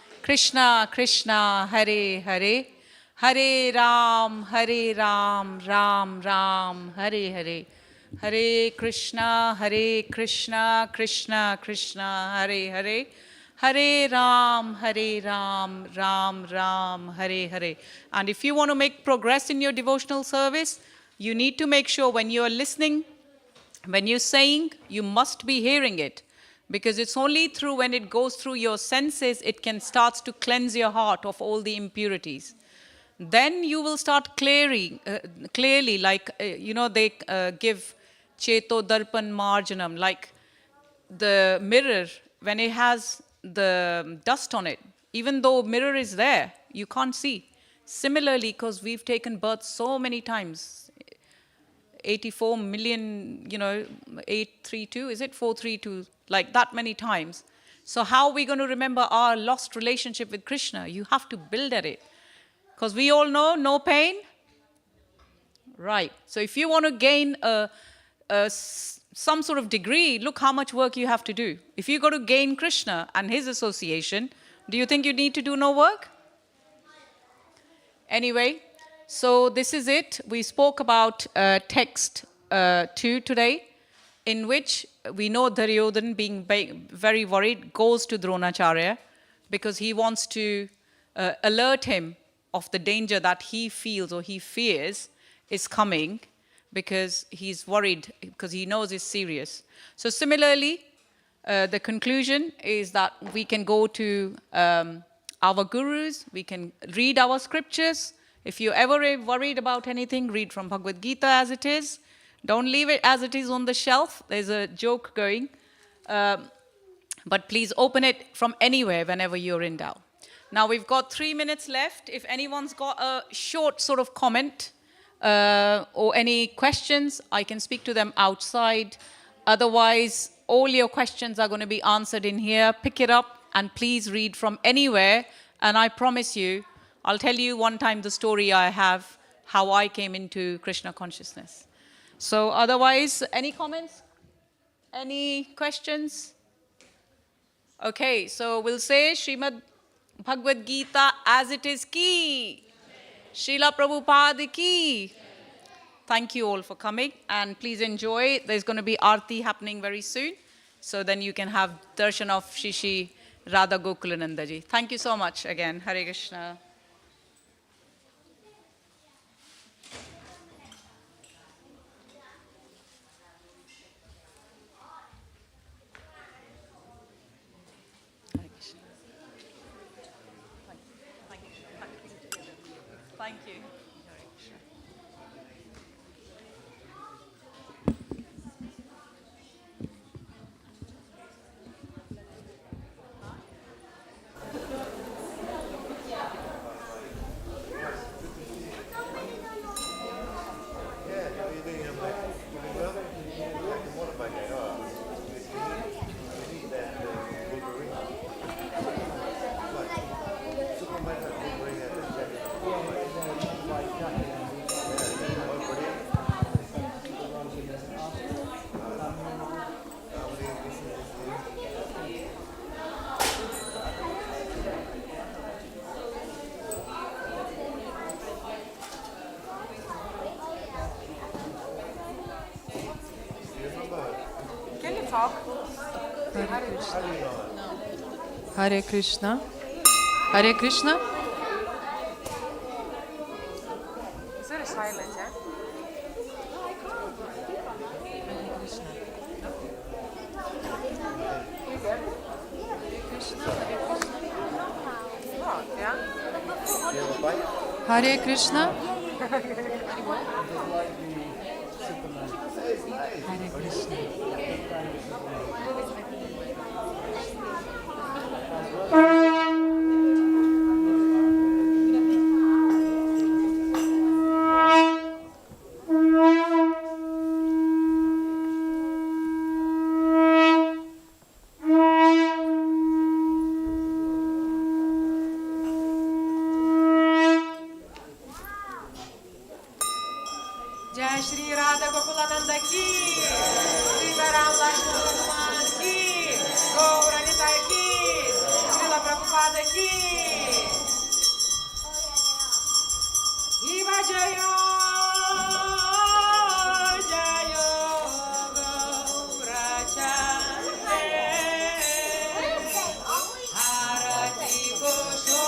Krishna, Hare Hare. Hare Ram, Ram Ram, Hare Hare. Hare Krishna, Krishna Krishna, Hare Hare. Hare Ram, Ram Ram, Hare Hare. And if you want to make progress in your devotional service, you need to make sure when you are listening, when you're saying, you must be hearing it. Because it's only through when it goes through your senses, it can start to cleanse your heart of all the impurities. Then you will start clearly, like, they give Cheto Darpan Marjanam, like the mirror, when it has the dust on it, even though mirror is there, you can't see. Similarly, because we've taken birth so many times, 84 million, 832, is it 432, like that many times. So how are we going to remember our lost relationship with Krishna? You have to build at it. Because we all know, no pain. Right. So if you want to gain some sort of degree, look how much work you have to do. If you go to gain Krishna and his association, do you think you need to do no work? Anyway, so this is it. We spoke about text 2 today, in which we know Duryodhana, being very worried, goes to Dronacharya because he wants to alert him of the danger that he feels or he fears is coming, because he's worried, because he knows it's serious. So similarly, the conclusion is that we can go to our gurus, we can read our scriptures. If you're ever worried about anything, read from Bhagavad Gita as it is. Don't leave it as it is on the shelf. There's a joke going. But please open it from anywhere whenever you're in doubt. Now we've got 3 minutes left. If anyone's got a short sort of comment or any questions, I can speak to them outside. Otherwise, all your questions are going to be answered in here. Pick it up and please read from anywhere. And I promise you, I'll tell you one time the story I have, how I came into Krishna consciousness. So otherwise, any comments? Any questions? Okay, so we'll say Srimad Bhagavad Gita as it is ki. Srila Prabhupada ki. Thank you all for coming, and please enjoy. There's going to be Aarti happening very soon. So then you can have darshan of Shishi Radha Gokulananda ji. Thank you so much again. Hare Krishna. Thank you. Yeah, how are you doing? I'm like, doing well? I can modify that. Hare Krishna. Hare Krishna. It's very silent, yeah? What, yeah? Hare Krishna. Hare Krishna. Jai Shri Radha Gokulananda ki, Sitaram Lakshmana Hanuman ki, Gaura Nitai ki, Srila Prabhupada ki. Viva Jayo, Jayo Gaura Chande, Harati Gosho.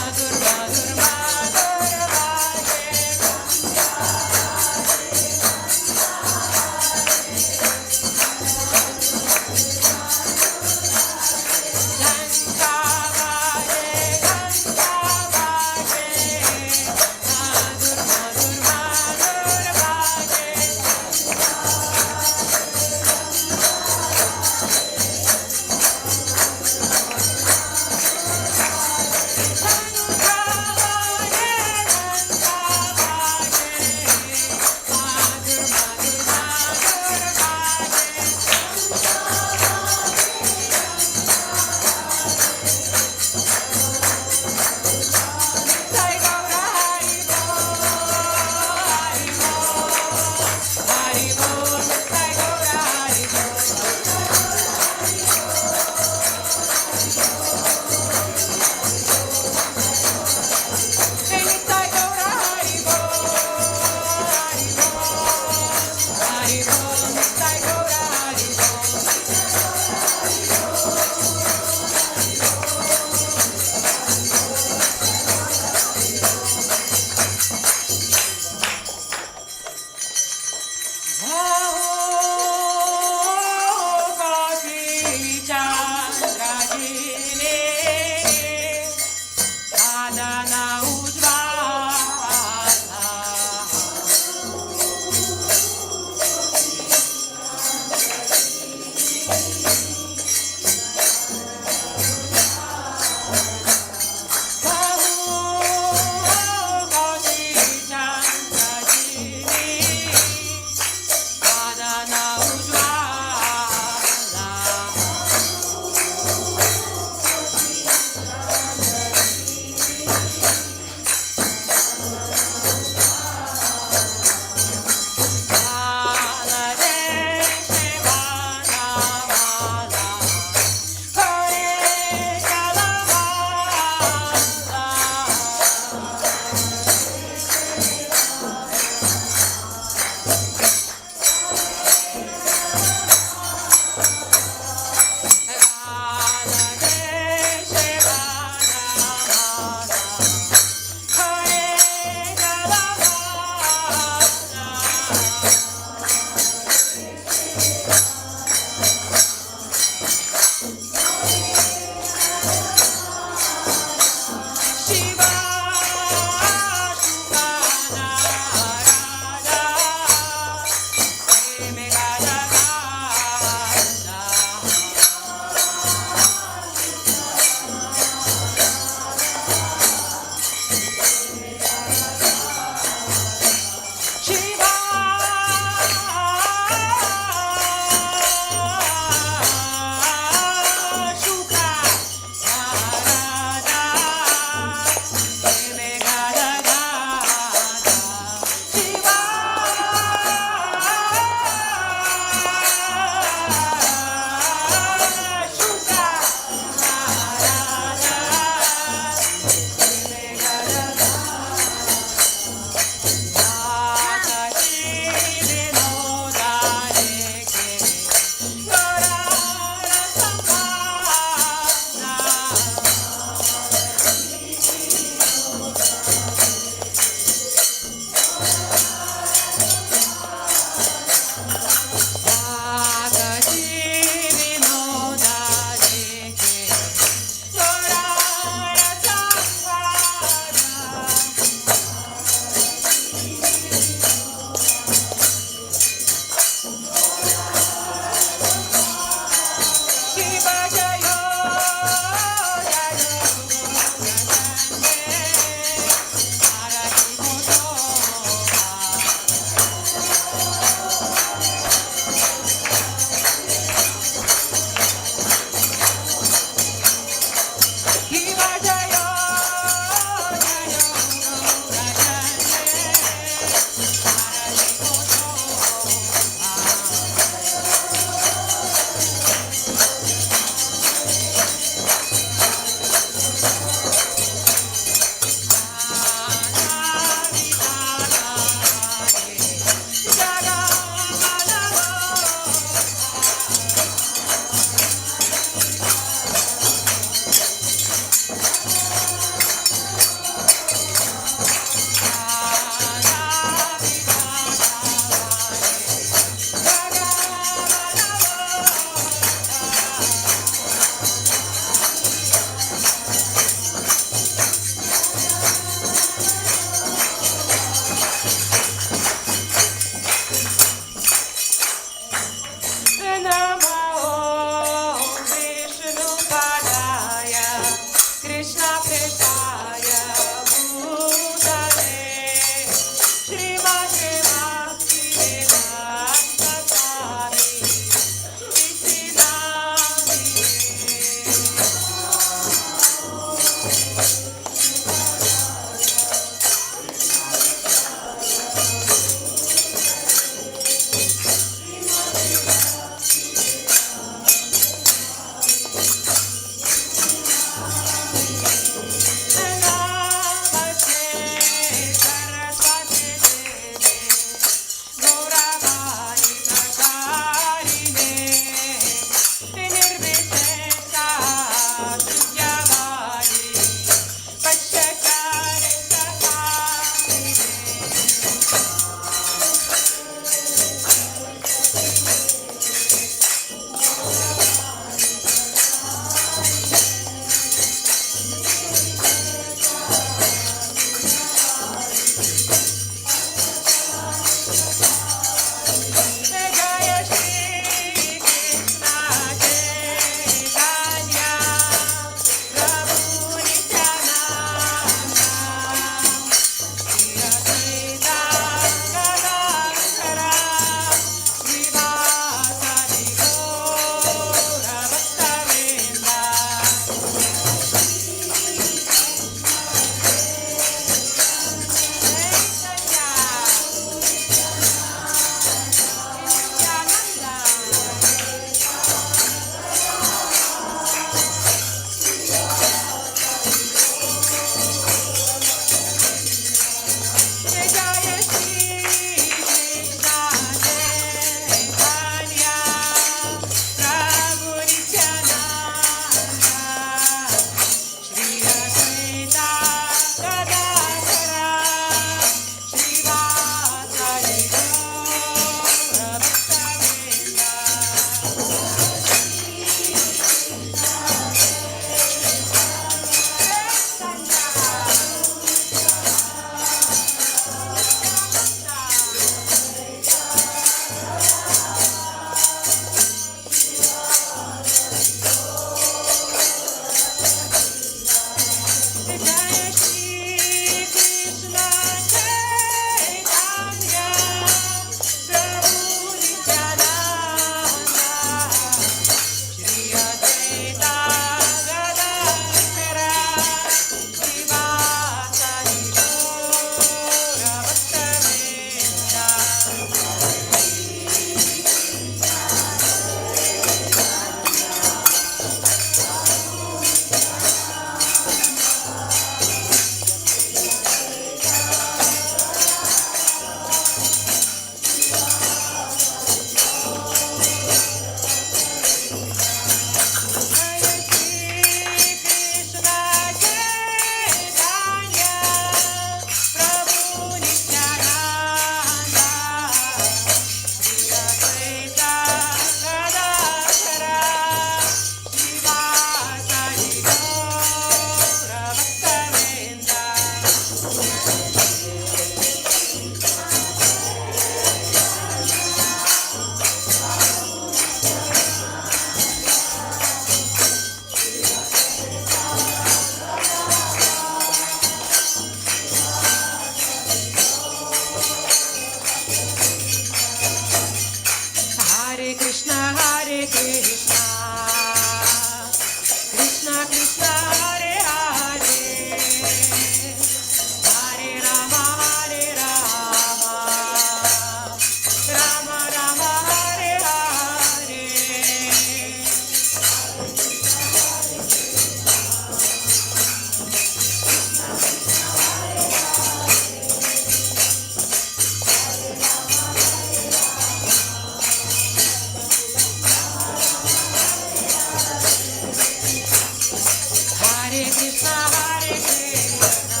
Krishna, Hare Krishna,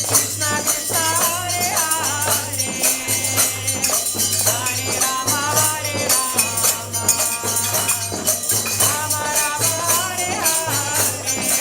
Krishna Krishna, Hare Hare, Hare Rama, Hare Rama, Rama Rama, Hare Hare.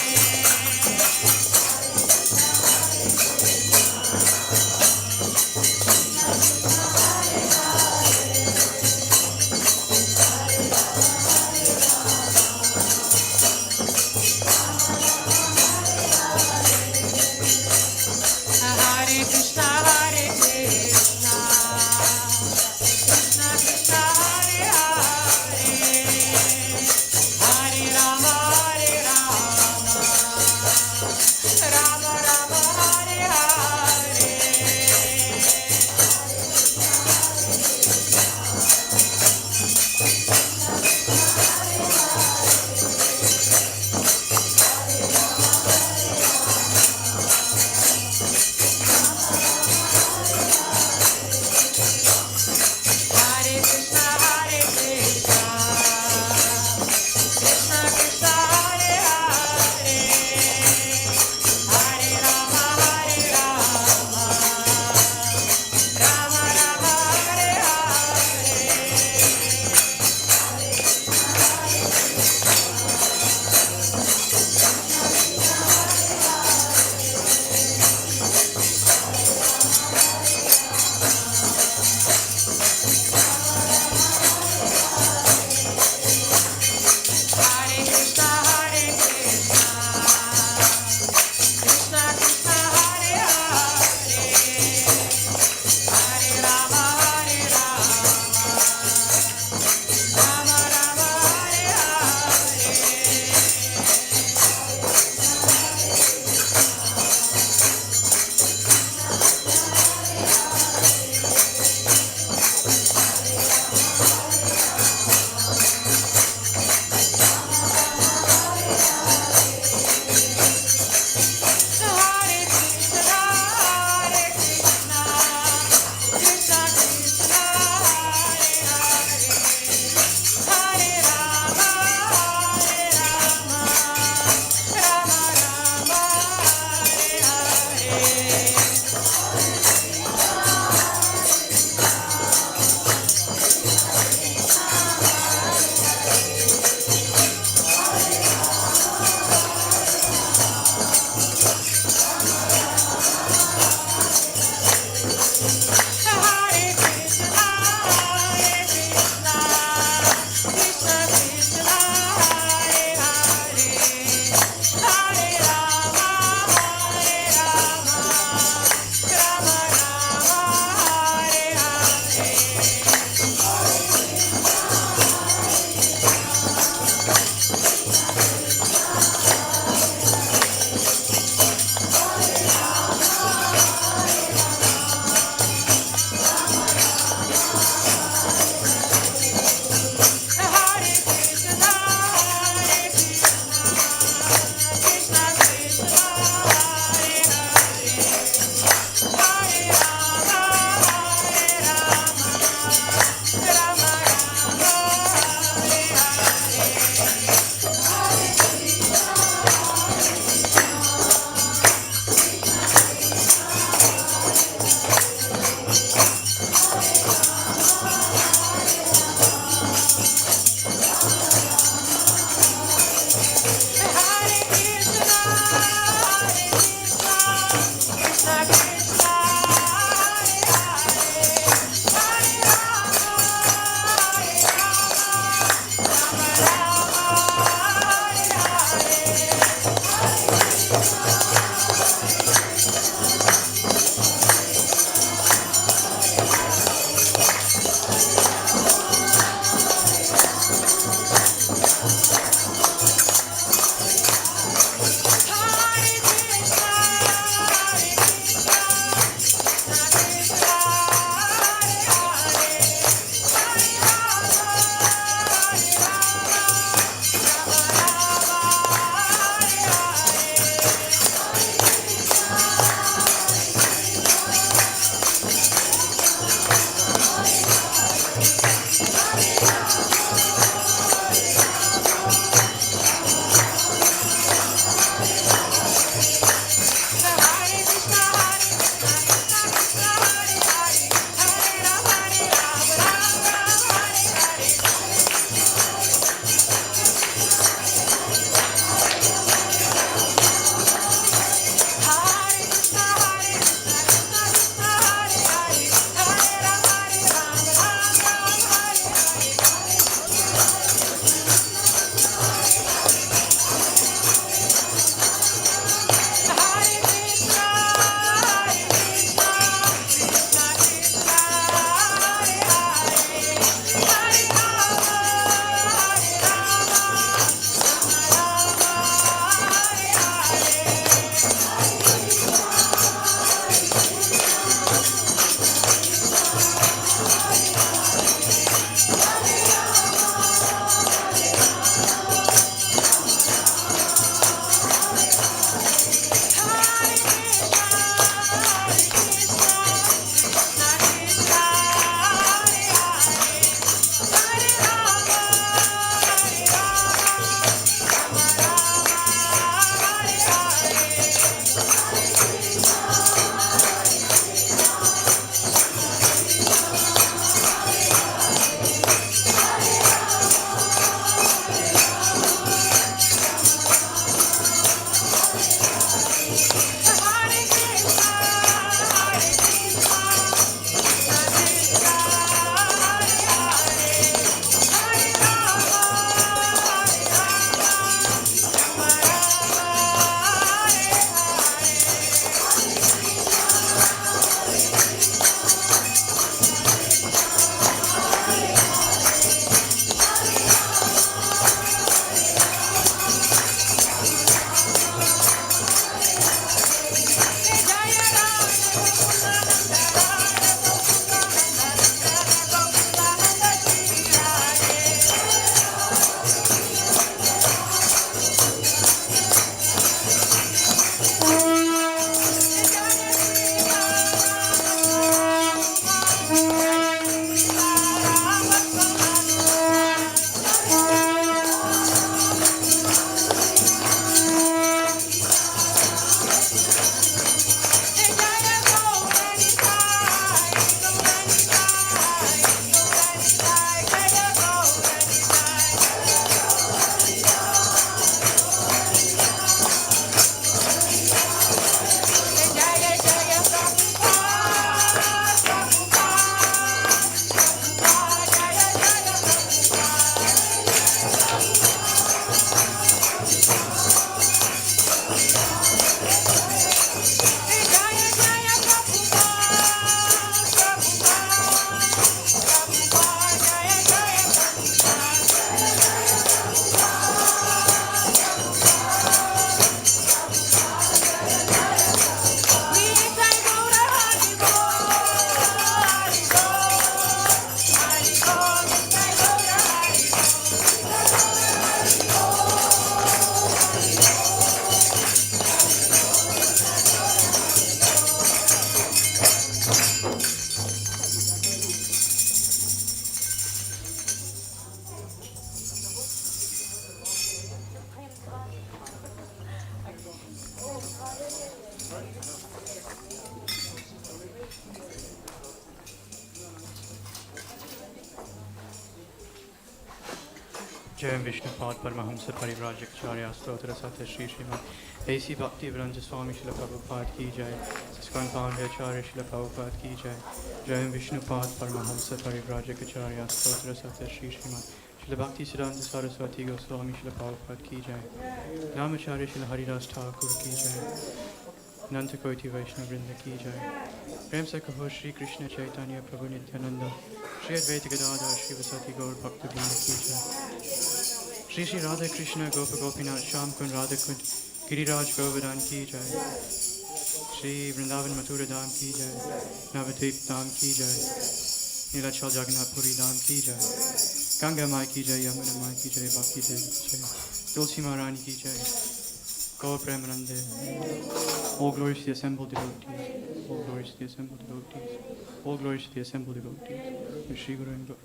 जय विष्णुपाद परमहंस परिव्राजकाचार्य स्तोत्र सत्य श्री श्रीमद ऐसी भक्तिवेदांत स्वामी शिल प्रभुपाद की जय स्कंद पांड्याचार्य शिल प्रभुपाद की जय जय विष्णुपाद परमहंस परिव्राजकाचार्य स्तोत्र सत्य श्री श्रीमद शिल भक्ति सिद्धांत सरस्वती गोस्वामी शिल प्रभुपाद की जय रामाचार्य शिल हरिदास ठाकुर की जय अनंत कोटि वैष्णव वृंद की जय प्रेम से कहो श्री कृष्ण चैतन्य प्रभु नित्यानंद श्री अद्वैत गदाधर श्री वसति गौर भक्तवृंद की जय श्री श्री राधा कृष्ण गोप गोपीनाथ श्याम कुंड राधा कुंड गिरिराज गोवर्धन की जय श्री वृंदावन मथुरा धाम की जय नवद्वीप धाम की जय नीलाचल जगन्नाथपुरी धाम की जय गंगा माई की जय यमुना माई की जय भक्ति देव की जय तुलसी महारानी की जय गौर प्रेमानंदे all glories to the assembled devotees all glories to the assembled devotees all glories to the assembled devotees Shri Guru and Guru.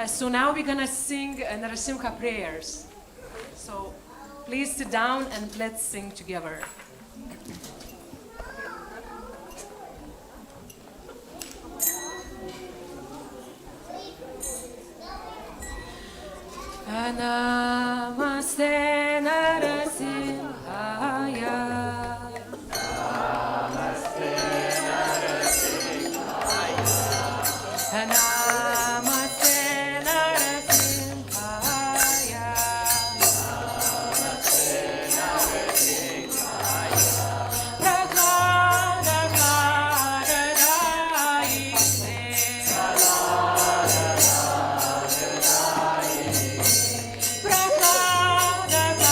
So now we're gonna sing Narasimha prayers. So please sit down and let's sing together. Namaste Narasimhaya. Namaste Narasimhaya. Namaste Narasimhaya. Namaste Narasimhaya. Prahlada Karadayite. Prahlada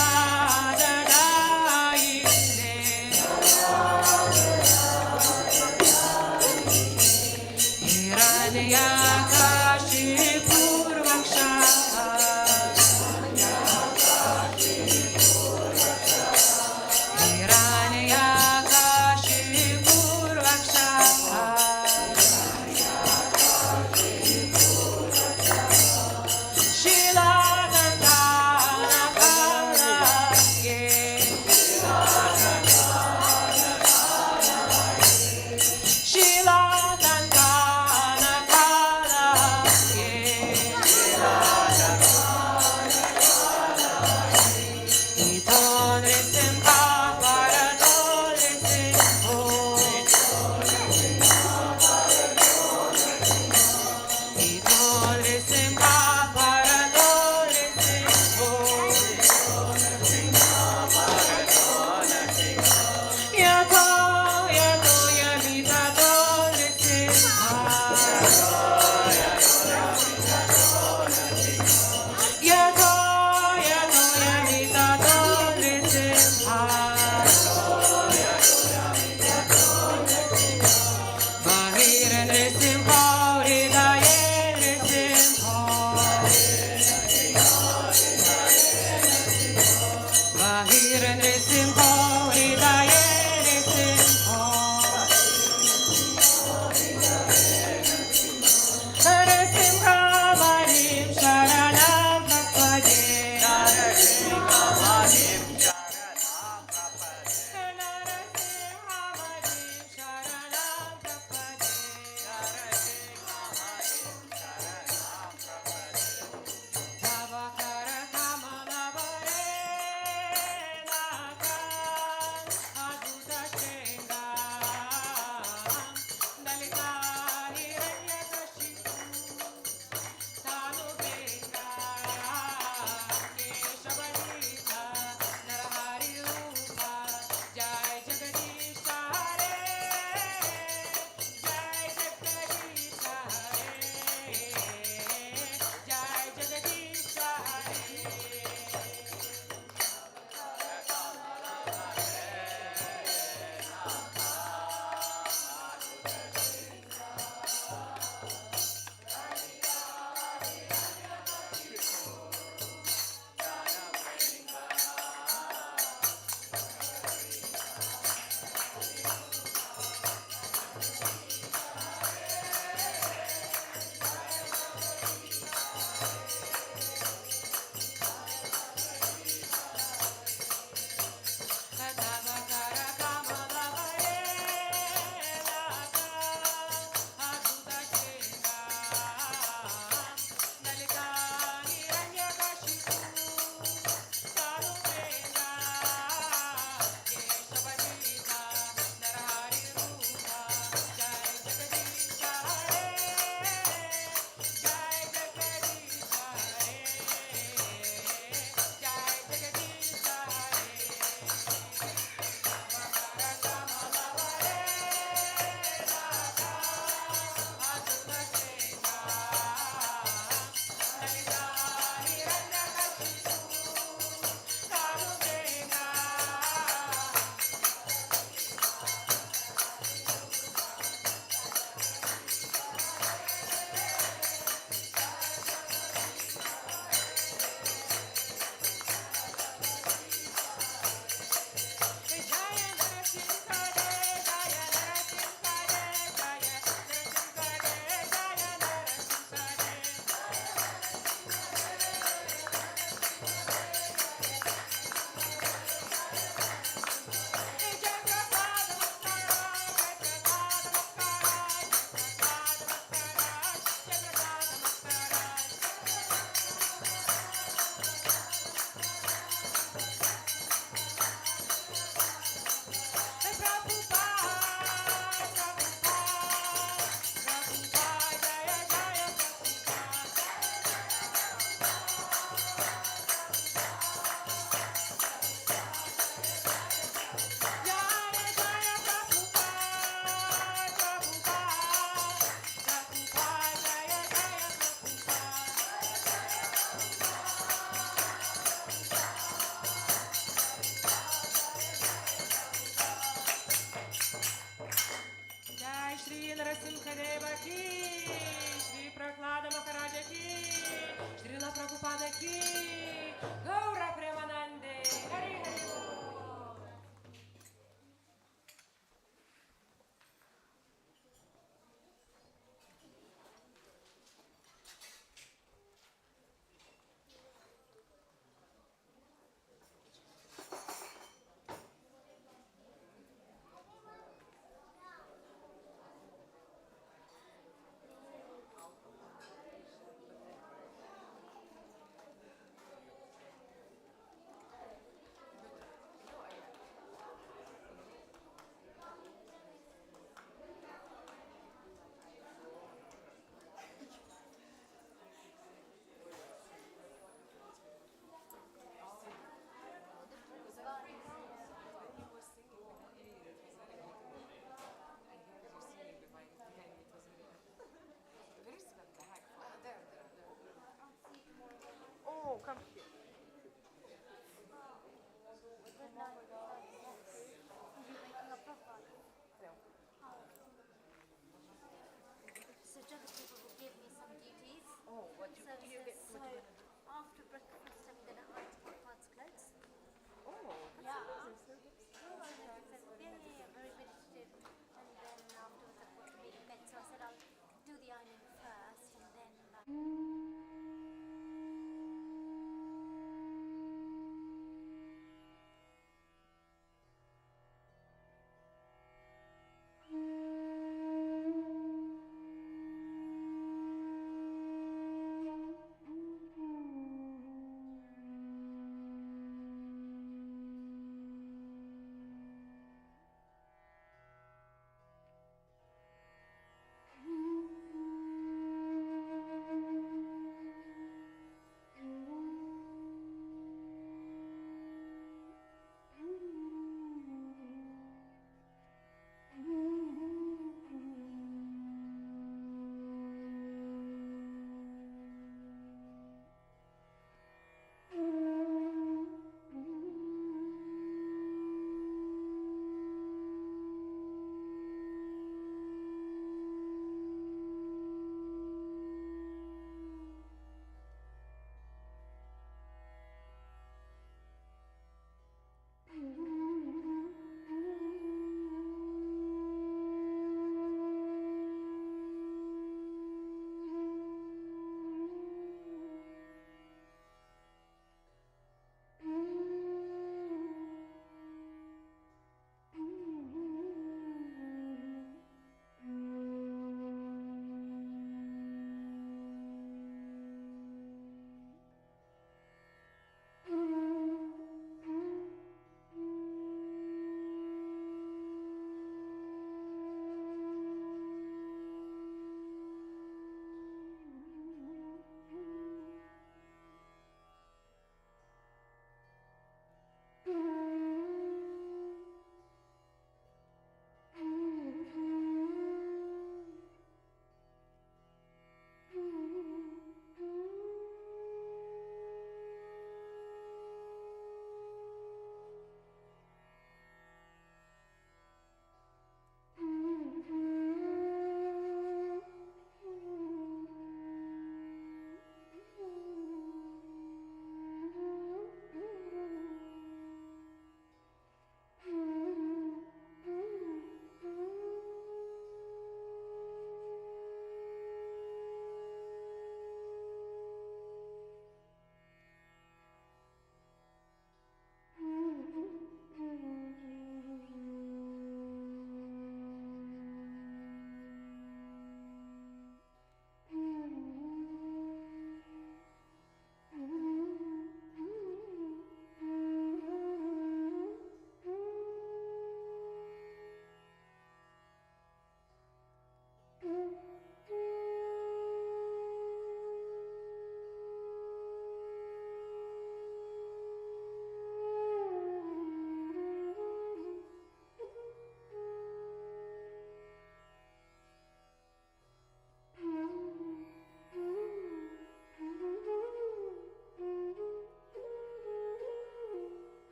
Oh, what you? So